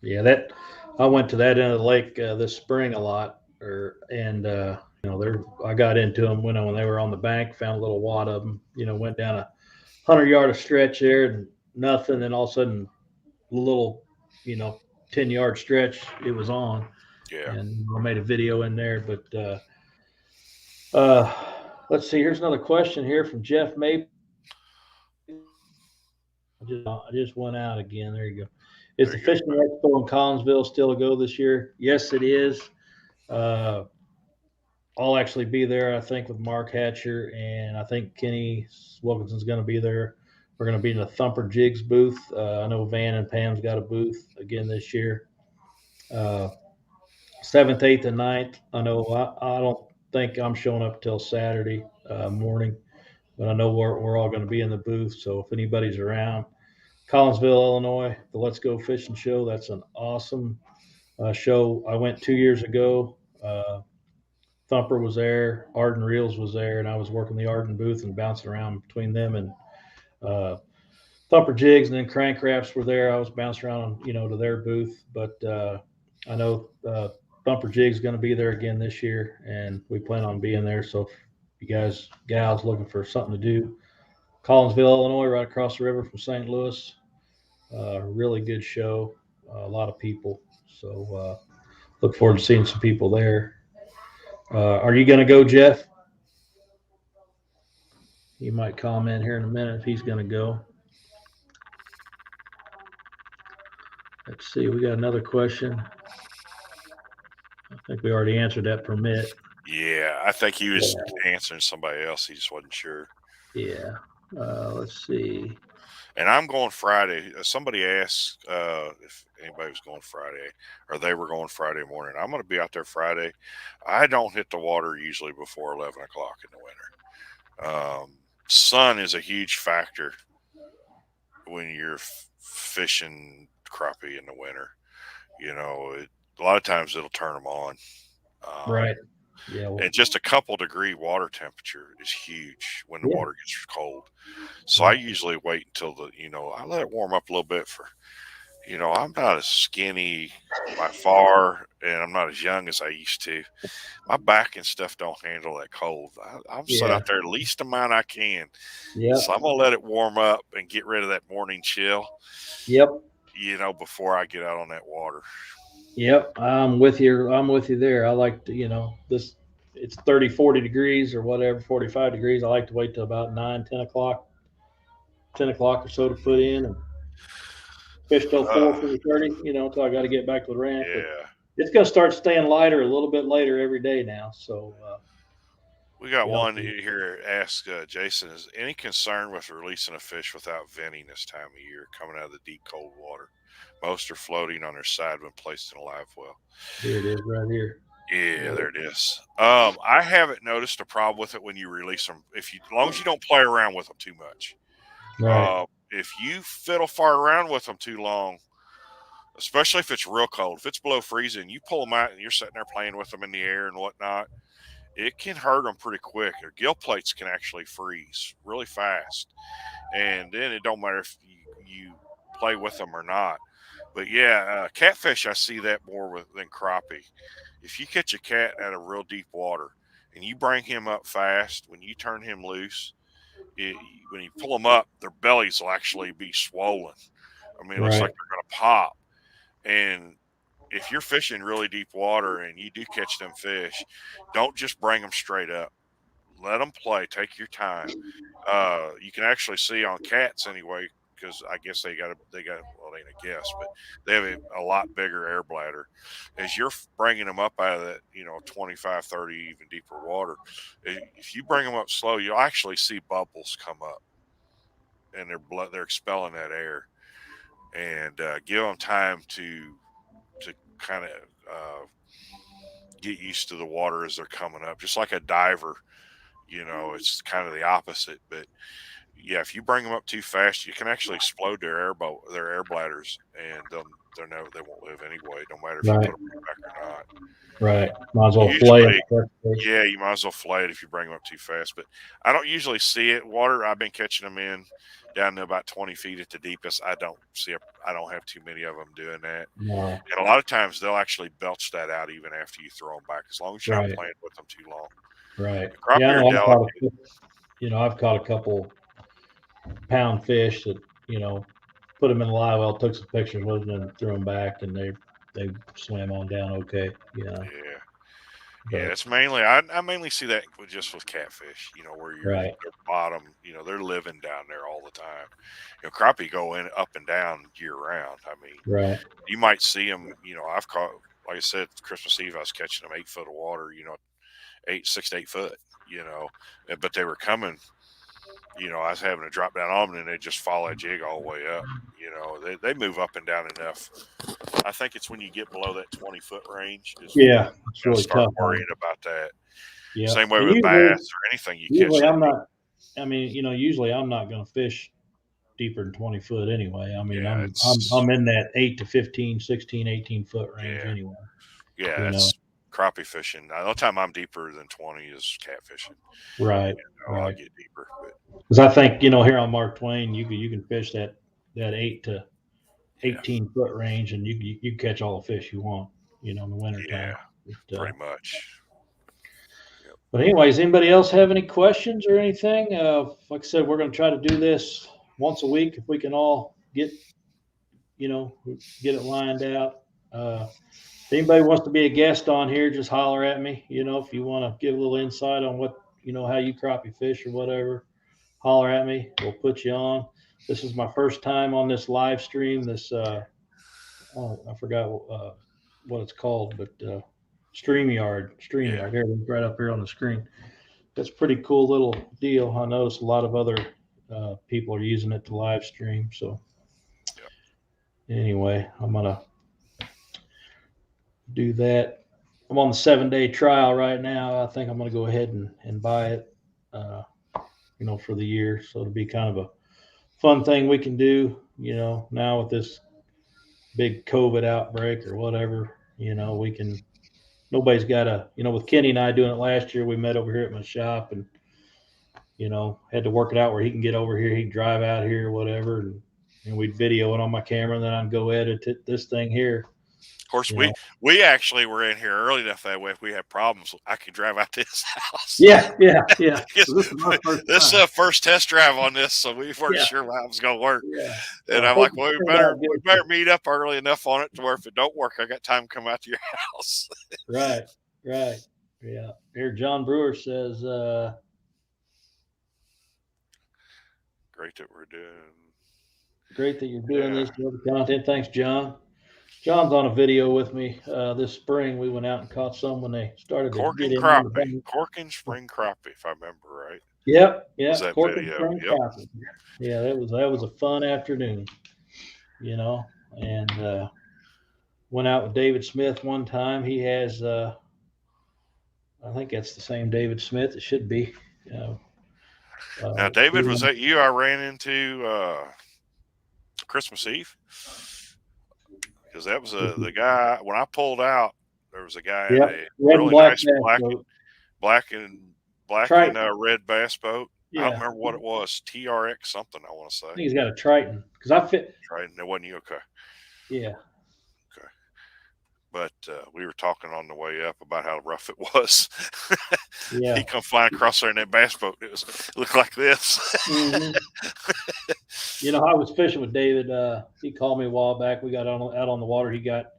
S1: Yeah. That I went to that end of the lake this spring a lot, and there I got into them when they were on the bank, found a little wad of them. Went down 100 yard of stretch there and nothing, and all of a sudden a little, you know, 10 yard stretch, it was on,
S2: Yeah,
S1: and I made a video in there. But uh, let's see. Here's another question here from Jeff Maple. I just went out again. There you go. Is
S2: there
S1: the
S2: you go.
S1: Fishing Expo in Collinsville still a go this year? Yes, it is. Uh, I'll actually be there, I think, with Mark Hatcher, and I think Kenny Wilkinson's going to be there. We're going to be in the Thumper Jigs booth. I know Van and Pam's got a booth again this year. Uh, 7th, 8th, and 9th. I know I don't think I'm showing up till Saturday morning, but I know we're all going to be in the booth. So if anybody's around, Collinsville, Illinois, the Let's Go Fishing Show. That's an awesome show. I went 2 years ago. Thumper was there, Arden Reels was there, and I was working the Arden booth and bouncing around between them and uh, Thumper Jigs, and then Crank Crafts were there. I was bouncing around, to their booth, but I know Thumper Jigs is going to be there again this year, and we plan on being there. So if you guys, gals, looking for something to do, Collinsville, Illinois, right across the river from St. Louis, really good show, a lot of people. So look forward to seeing some people there. Are you going to go, Jeff? He might comment here in a minute if he's going to go. Let's see. We got another question. I think we already answered that permit.
S2: Yeah, I think he was
S1: Yeah.
S2: answering somebody else. He just wasn't sure.
S1: Yeah. Let's see.
S2: And I'm going Friday. Somebody asked if anybody was going Friday or they were going Friday morning. I'm going to be out there Friday. I don't hit the water usually before 11 o'clock in the winter. Sun is a huge factor when you're fishing crappie in the winter. A lot of times it'll turn them on. Um,
S1: Right. Yeah. Well,
S2: and just a couple degree water temperature is huge when the
S1: yeah.
S2: water gets cold. So I
S1: Yeah.
S2: usually wait until I let it warm up a little bit I'm not as skinny by far, and I'm not as young as I used to. My back and stuff don't handle that cold. I'm set
S1: Yeah.
S2: out there the least amount I can. So
S1: Yep.
S2: I'm gonna let it warm up and get rid of that morning chill,
S1: Yep.
S2: before I get out on that water.
S1: Yep. I'm with you. I'm with you there. I like to, this, it's 30, 40 degrees or whatever, 45 degrees. I like to wait till about 9, 10 o'clock, 10 o'clock or so to put in and fish till
S2: Uh,
S1: 4:30, until I got to get back to the ramp. But
S2: yeah.
S1: it's going to start staying lighter a little bit later every day now. So,
S2: We got
S1: you know,
S2: one here. Ask Jason: is any concern with releasing a fish without venting this time of year, coming out of the deep cold water? Most are floating on their side when placed in a live well.
S1: here it is right here.
S2: Yeah, there it is. I haven't noticed a problem with it when you release them. As long as you don't play around with them too much.
S1: Right.
S2: If you fiddle far around with them too long, especially if it's real cold, if it's below freezing, you pull them out and you're sitting there playing with them in the air and whatnot, it can hurt them pretty quick. Their gill plates can actually freeze really fast, and then it don't matter if you play with them or not. But yeah, catfish, I see that more than crappie. If you catch a cat out of real deep water and you bring him up fast, when you turn him loose, it, when you pull them up, their bellies will actually be swollen. I mean, it looks
S1: Right.
S2: like they're going to pop. And if you're fishing really deep water and you do catch them fish, don't just bring them straight up. Let them play. Take your time. You can actually see on cats anyway, because I guess well, they ain't a guess, but they have a lot bigger air bladder. As you're bringing them up out of that, 25, 30, even deeper water, if you bring them up slow, you'll actually see bubbles come up, and they're expelling that air, and give them time to kind of get used to the water as they're coming up, just like a diver. It's kind of the opposite. But yeah, if you bring them up too fast, you can actually explode their air bladders, and they won't live anyway, no matter if you
S1: Right.
S2: put them back or not.
S1: Right. Might as well flay
S2: Usually,
S1: them.
S2: yeah, you might as well flay it if you bring them up too fast. But I don't usually see it. Water, I've been catching them in down to about 20 feet at the deepest. I don't have too many of them doing that.
S1: No.
S2: And a lot of times they'll actually belch that out even after you throw them back, as long as you're not
S1: Right.
S2: playing with them too long.
S1: Right.
S2: The
S1: Yeah, I
S2: crappie are
S1: know
S2: delicate.
S1: I've caught a couple pound fish that, you know, put them in the live well, took some pictures with them and threw them back and they swam on down okay,
S2: Yeah. Yeah,
S1: but
S2: it's I mainly see that with catfish, where
S1: right.
S2: their bottom, they're living down there all the time. Crappie go in up and down year round. I mean,
S1: Right.
S2: you might see them. I've caught, like I said, Christmas Eve, I was catching them 8 foot of water. 6 to 8 foot. But they were coming. I was having to drop down on them, and they just follow that jig all the way up. They move up and down enough. I think it's when you get below that 20-foot range is when
S1: Yeah,
S2: you
S1: it's
S2: got to
S1: really
S2: start
S1: tough on
S2: worrying
S1: them.
S2: about that.
S1: Yeah.
S2: Same way
S1: And
S2: with
S1: usually
S2: bass or anything you catch
S1: usually
S2: that
S1: I'm
S2: deep.
S1: not I mean, usually I'm not gonna fish deeper than 20 foot anyway. I mean
S2: Yeah,
S1: I'm in that 8 to 15, 16, 18 foot range
S2: yeah,
S1: anyway.
S2: yeah.
S1: You know.
S2: It's crappie fishing. The only time I'm deeper than 20 is catfishing.
S1: Right.
S2: I'll
S1: Right.
S2: get deeper, but
S1: Because I think, here on Mark Twain you can fish that 8 to
S2: yeah,
S1: 18 foot range, and you catch all the fish you want, in the wintertime.
S2: yeah,
S1: But,
S2: pretty much. Yep.
S1: anyways, anybody else have any questions or anything? Like I said, we're going to try to do this once a week if we can all you know, get it lined out. If anybody wants to be a guest on here, just holler at me. If you want to give a little insight on how you crappie fish or whatever, holler at me. We'll put you on. This is my first time on this live stream. Oh, I forgot what it's called, but StreamYard.
S2: Yeah,
S1: StreamYard. Here, right up here on the screen. That's a pretty cool little deal. I noticed a lot of other people are using it to live stream. So
S2: yeah,
S1: anyway, I'm gonna do that. I'm on the 7-day trial right now. I think I'm gonna go ahead and buy it, uh, for the year. So it'll be kind of a fun thing we can do. Now with this big COVID outbreak or whatever, we can. Nobody's got to, with Kenny and I doing it last year, we met over here at my shop and had to work it out where he can get over here, he can drive out here or whatever, and we'd video it on my camera, and then I'd go edit this thing here.
S2: Of course,
S1: You know.
S2: we actually were in here early enough that way. If we had problems, I could drive out to his house.
S1: Yeah. So this is my first
S2: This is
S1: time.
S2: a first test drive on this, so we weren't
S1: Yeah.
S2: sure how it was going to work.
S1: Yeah.
S2: And I'm like, well, we better meet up early enough on it to where if it don't work, I got time to come out to your house.
S1: Right. Yeah. Here, John Brewer says,
S2: great that we're doing.
S1: Great that you're doing this content. Thanks, John. John's on a video with me this spring. We went out and caught some when they started to get in.
S2: Corking spring crappie, if I remember right.
S1: Yep.
S2: Corking spring
S1: crappie. Yeah, that was a fun afternoon. And went out with David Smith one time. He has, I think that's the same David Smith. It should be.
S2: Now, David, was that you I ran into Christmas Eve? Because that was the guy, when I pulled out, there was a guy in a really nice black and red bass boat.
S1: Yeah.
S2: I don't remember what it was. TRX something, I want to say.
S1: I think he's got a Triton. Because I fit.
S2: Triton. It wasn't you? Okay.
S1: Yeah.
S2: Okay. But we were talking on the way up about how rough it was.
S1: Yeah.
S2: He come flying across there in that bass boat. It looked like this.
S1: Mm-hmm. I was fishing with David. He called me a while back. We got out on the water. He got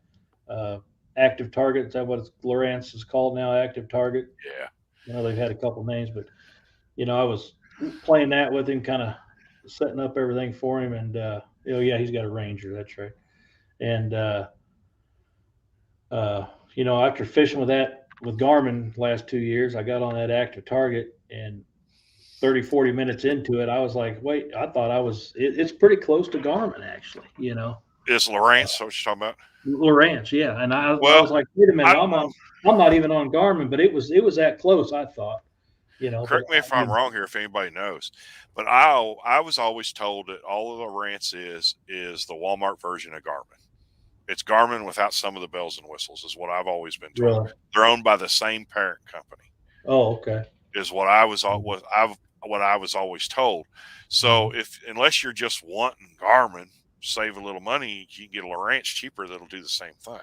S1: Active Target. Is that what Lowrance is called now? Active Target.
S2: Yeah.
S1: They've had a couple names, but I was playing that with him, kind of setting up everything for him. And he's got a Ranger. That's right. And after fishing with Garmin last 2 years, I got on that Active Target, and 30, 40 minutes into it, I was like, wait, I thought it's pretty close to Garmin, actually,
S2: Is Lowrance what you're talking about?
S1: Lowrance, yeah. And I was like, wait a minute, I'm not even on Garmin, but it was that close, I thought.
S2: Correct me if I'm wrong here, if anybody knows. But I was always told that all of Lowrance is the Walmart version of Garmin. It's Garmin without some of the bells and whistles, is what I've always been told.
S1: Really?
S2: They're owned by the same parent company.
S1: Oh, okay.
S2: Is what I was always told. So unless you're just wanting Garmin, save a little money, you can get a Lowrance cheaper that'll do the same thing.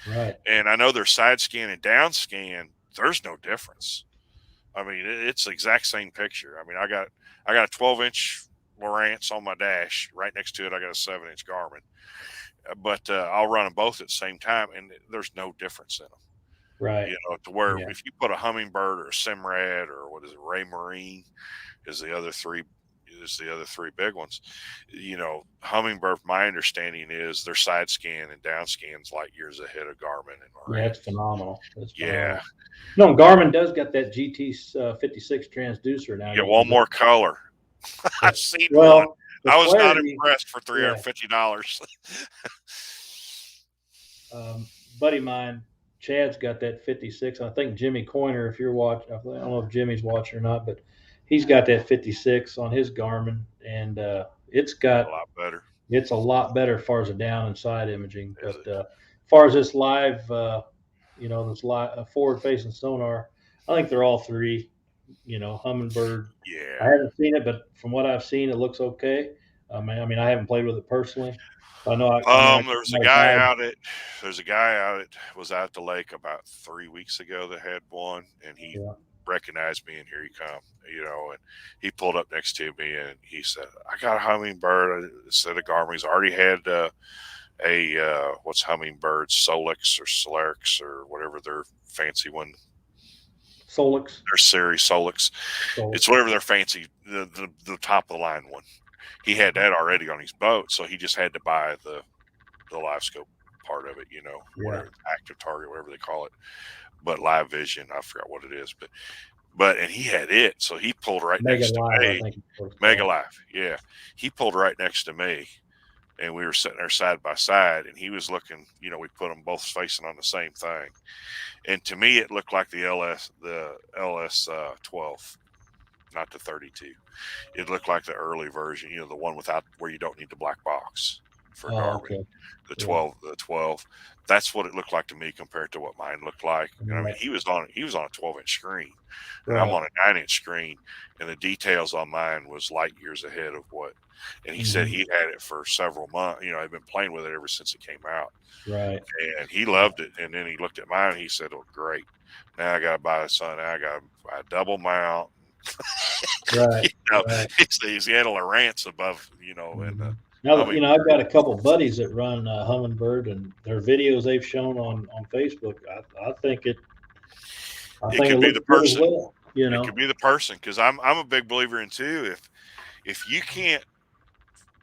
S1: Right.
S2: And I know their side scan and down scan, there's no difference. I mean, it's the exact same picture. I mean, I got a 12-inch Lowrance on my dash. Right next to it, I got a 7-inch Garmin. But I'll run them both at the same time, and there's no difference in them.
S1: Right.
S2: To where if you put a Humminbird or a Simrad or what is it, Ray Marine is the other three big ones. Humminbird, my understanding is their side scan and down scans light years ahead of Garmin and Lowrance.
S1: Yeah, it's phenomenal.
S2: Yeah.
S1: No, Garmin does got that GT 56 transducer now.
S2: You get one more color. I've seen one. I was not impressed for $350.
S1: Buddy of mine, Chad's got that 56. I think Jimmy Coiner, if you're watching, I don't know if Jimmy's watching or not, but he's got that 56 on his Garmin, and it's got
S2: a lot better.
S1: It's a lot better as far as the down and side imaging. But as far as this live, this live forward-facing sonar, I think they're all three. Humminbird.
S2: Yeah.
S1: I haven't seen it, but from what I've seen, it looks okay. I mean, I haven't played with it personally. I know.
S2: There's a guy out at was out at the lake about 3 weeks ago that had one, and he recognized me, and here he come. And he pulled up next to me, and he said, "I got a Humminbird instead of Garmin." He's already had what's Humminbird, Solix or Solarix or whatever their fancy one.
S1: Solix.
S2: Their series Solix. It's whatever their fancy, the top of the line one. He had that already on his boat, so he just had to buy the live scope part of it, whatever, Active Target, whatever they call it. But Live Vision, I forgot what it is, but and he had it, so he pulled right next to me. Mega Live, yeah. He pulled right next to me, and we were sitting there side by side, and he was looking. We put them both facing on the same thing, and to me, it looked like the LS 12. Not the 32. It looked like the early version, the one without where you don't need the black box. for
S1: Oh,
S2: Darby.
S1: okay.
S2: The
S1: Yeah.
S2: 12. That's what it looked like to me compared to what mine looked like. And I mean,
S1: Right.
S2: he was on a 12-inch screen, and I'm
S1: Right.
S2: on a 9-inch screen, and the details on mine was light years ahead of what. And he said
S1: Mm-hmm.
S2: he'd had it for several months. I'd been playing with it ever since it came out,
S1: Right.
S2: and he loved it. And then he looked at mine, and he said, "Oh, great! Now I got to buy a son. Now I got to buy a double mount."
S1: Right. Right.
S2: He's handling rants above, and
S1: Mm-hmm. Now,
S2: humming.
S1: I've got a couple buddies that run Humminbird, and their videos they've shown on Facebook. I think it. I
S2: It
S1: think it
S2: could be the
S1: looks good as
S2: person.
S1: well.
S2: It could be the person, because I'm a big believer in too. If you can't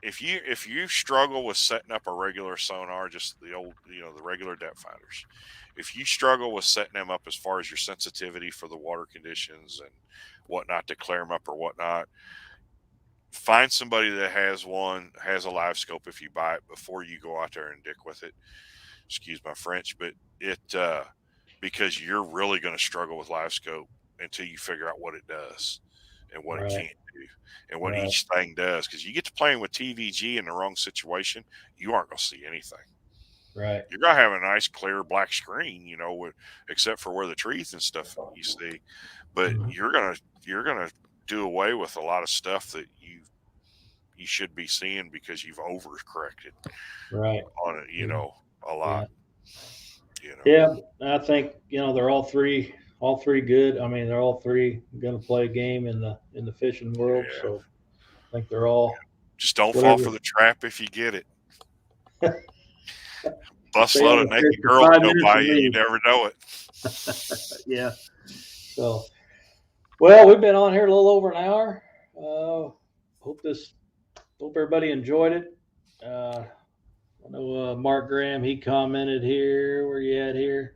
S2: if you struggle with setting up a regular sonar, just the old, the regular depth finders, if you struggle with setting them up as far as your sensitivity for the water conditions and whatnot to clear them up or whatnot, find somebody that has a live scope if you buy it before you go out there and dick with it. Excuse my French, but because you're really going to struggle with live scope until you figure out what it does and what it
S1: Right.
S2: can't do and what
S1: Right.
S2: each thing does. Because you get to playing with TVG in the wrong situation, you aren't going to see anything.
S1: Right.
S2: You're going to have a nice clear black screen, except for where the trees and stuff you see, but
S1: Mm-hmm.
S2: you're gonna do away with a lot of stuff that you should be seeing because you've overcorrected
S1: Right.
S2: on it,
S1: Yeah.
S2: a
S1: Yeah.
S2: lot.
S1: Yeah. I think they're all three good. I mean, they're all three going to play a game in the fishing world.
S2: Yeah.
S1: So I think they're all
S2: Just don't fall
S1: whatever.
S2: for the trap if you get it.
S1: Stay
S2: Busload
S1: on
S2: of
S1: the fish
S2: naked
S1: for
S2: girls
S1: 5 minutes
S2: go by
S1: and
S2: you, you
S1: leave.
S2: never know it.
S1: Yeah. So, well, we've been on here a little over an hour. Uh, hope everybody enjoyed it. I know Mark Graham, he commented here. Where you at here?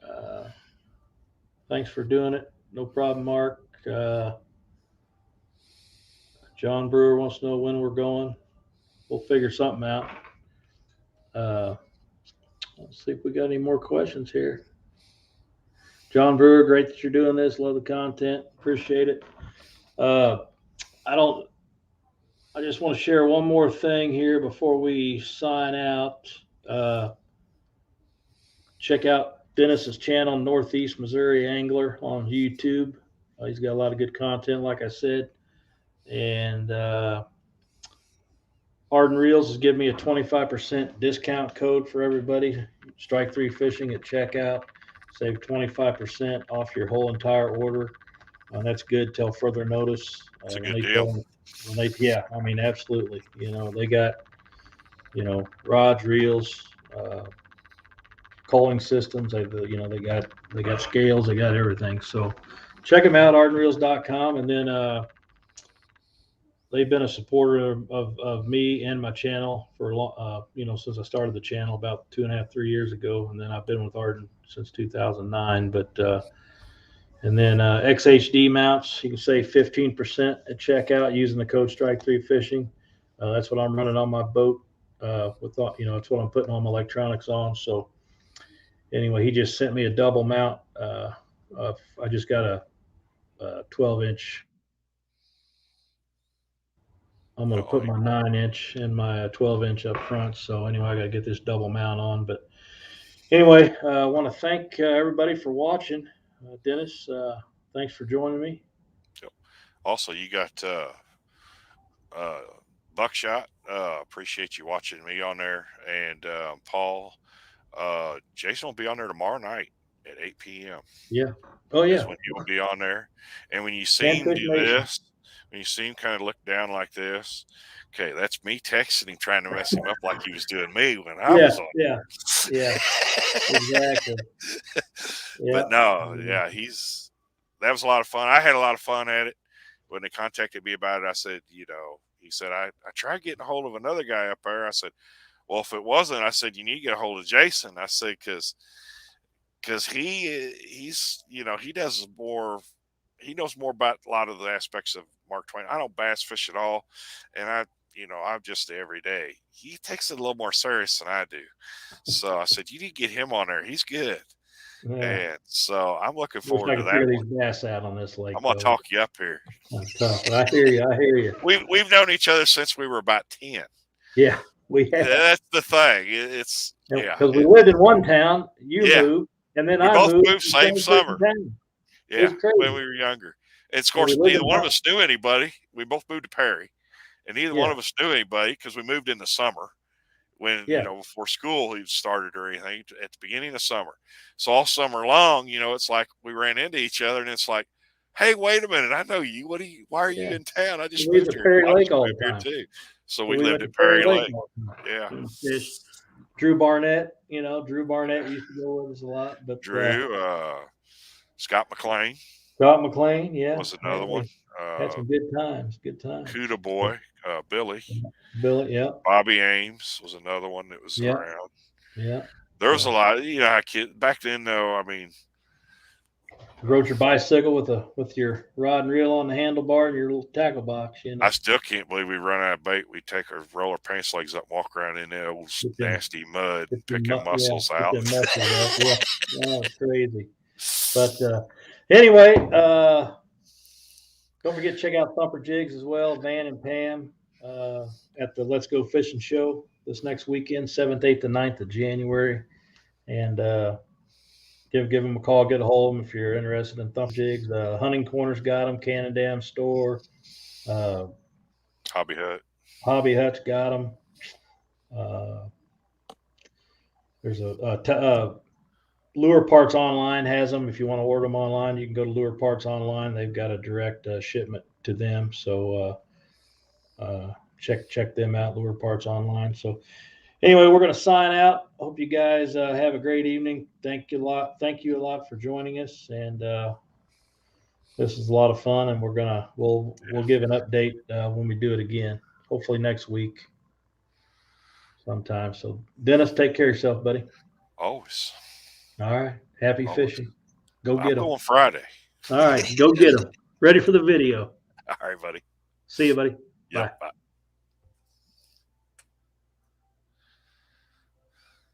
S1: Uh, Thanks for doing it. No problem, Mark. John Brewer wants to know when we're going. We'll figure something out. Uh, let's see if we got any more questions here. John Brewer, great that you're doing this. Love the content. Appreciate it. Uh, I don't. I just want to share one more thing here before we sign out. Uh, Check out Dennis's channel, Northeast Missouri Angler, on YouTube. He's got a lot of good content, like I said. And Arden Reels is giving me a 25% discount code for everybody. Strike Three Fishing at checkout. Save 25% off your whole entire order. That's good till further notice.
S2: It's a
S1: When
S2: good
S1: they
S2: deal.
S1: tell them, yeah, I mean, absolutely. They got, rods, reels, culling systems. They got scales. They got everything. So check them out, ardenreels.com. And then they've been a supporter of me and my channel for a long, since I started the channel about 2.5, 3 years ago. And then I've been with Arden since 2009. And then XHD mounts, you can save 15% at checkout using the code Strike Three Fishing. That's what I'm running on my boat. It's what I'm putting all my electronics on. So anyway, he just sent me a double mount. I just got a 12-inch. I'm going to
S2: Oh,
S1: put my 9-inch and my 12-inch up front. So anyway, I got to get this double mount on. But anyway, I want to thank everybody for watching. Dennis, thanks for joining me.
S2: also, you got uh, Buckshot. Appreciate you watching me on there. And Paul, Jason will be on there tomorrow night at 8 p.m.
S1: Yeah. Oh
S2: is
S1: yeah.
S2: when he will be on there. And when you see him
S1: Panfish
S2: do
S1: Nation.
S2: this, when you see him kind of look down like this, okay, that's me texting him trying to mess him up like he was doing me when I
S1: Yeah.
S2: was on.
S1: Yeah. Yeah. Exactly. Yeah.
S2: But no, yeah, that was a lot of fun. I had a lot of fun at it. When they contacted me about it, I said, he said, I tried getting a hold of another guy up there. I said, well, if it wasn't, I said, you need to get a hold of Jason. I said, because he's, he knows more about a lot of the aspects of Mark Twain. I don't bass fish at all. And I'm just the everyday. He takes it a little more serious than I do. So I said, you need to get him on there. He's good.
S1: Yeah.
S2: And so I'm looking
S1: Wish
S2: forward
S1: I
S2: to
S1: could
S2: that
S1: figure
S2: one.
S1: these bass out on this lake,
S2: I'm gonna
S1: though.
S2: talk you up here.
S1: Tough. I hear you.
S2: We've known each other since we were about 10.
S1: Yeah, we have.
S2: That's the thing. It's yeah,
S1: Because we lived in one town, you
S2: yeah.
S1: moved, and then
S2: We
S1: I
S2: both
S1: moved
S2: moved
S1: to the
S2: same
S1: same freaking
S2: summer.
S1: town. It
S2: Yeah,
S1: was
S2: when
S1: crazy.
S2: we were younger. And of
S1: And we
S2: course,
S1: lived
S2: neither
S1: in
S2: one of us knew anybody. We both moved to Perry, and neither one
S1: yeah,
S2: of us knew anybody because we moved in the summer when,
S1: yeah,
S2: before school had started or anything at the beginning of summer. So all summer long, it's like we ran into each other and it's like, hey, wait a minute. I know you. Why are you
S1: yeah.
S2: in town? I
S1: We
S2: just
S1: lived
S2: moved
S1: at
S2: here.
S1: Perry
S2: I
S1: Lake
S2: just
S1: all
S2: moved
S1: the
S2: here
S1: time.
S2: too. So
S1: So
S2: we
S1: we
S2: lived
S1: went to
S2: at
S1: Perry
S2: Perry
S1: Lake
S2: Lake.
S1: all the time
S2: Yeah.
S1: and fished. Drew Barnett, Drew Barnett used to go with us a lot, but
S2: Drew, Scott McLean
S1: Scott McLean, yeah,
S2: was another one.
S1: had some good times, good times.
S2: Cuda
S1: So,
S2: Boy, Billy.
S1: Billy, yeah,
S2: Bobby Ames was another one that was
S1: yeah,
S2: around.
S1: yeah.
S2: There was a
S1: So
S2: lot, back then though. I mean,
S1: rode your bicycle with your rod and reel on the handlebar and your little tackle box,
S2: I still can't believe we run out of bait. We take our roller pants legs up, and walk around in the old
S1: Get them,
S2: nasty mud,
S1: get them,
S2: picking
S1: yeah,
S2: mussels
S1: get
S2: out.
S1: them muscles up. Yeah, that was crazy. But anyway, don't forget to check out Thumper Jigs as well, Van and Pam at the Let's Go Fishing Show this next weekend, 7th, 8th, and 9th of January. And give them a call, get a hold of them if you're interested in Thumper Jigs. Hunting Corner's got them, Cannon Dam Store, uh,
S2: Hobby Hut.
S1: Hobby Hut's got them. There's Lure Parts Online has them. If you want to order them online, you can go to Lure Parts Online. They've got a direct shipment to them. So check them out, Lure Parts Online. So anyway, we're going to sign out. Hope you guys have a great evening. Thank you a lot. Thank you a lot for joining us. And this is a lot of fun. And we'll give an update when we do it again. Hopefully next week sometime. So Dennis, take care of yourself, buddy.
S2: Always.
S1: All right. Happy
S2: Always.
S1: fishing. Go
S2: I'm
S1: get them.
S2: going Friday.
S1: All right. Go get them. Ready for the video.
S2: All right, buddy.
S1: See you, buddy.
S2: Yep.
S1: Bye.
S2: Bye.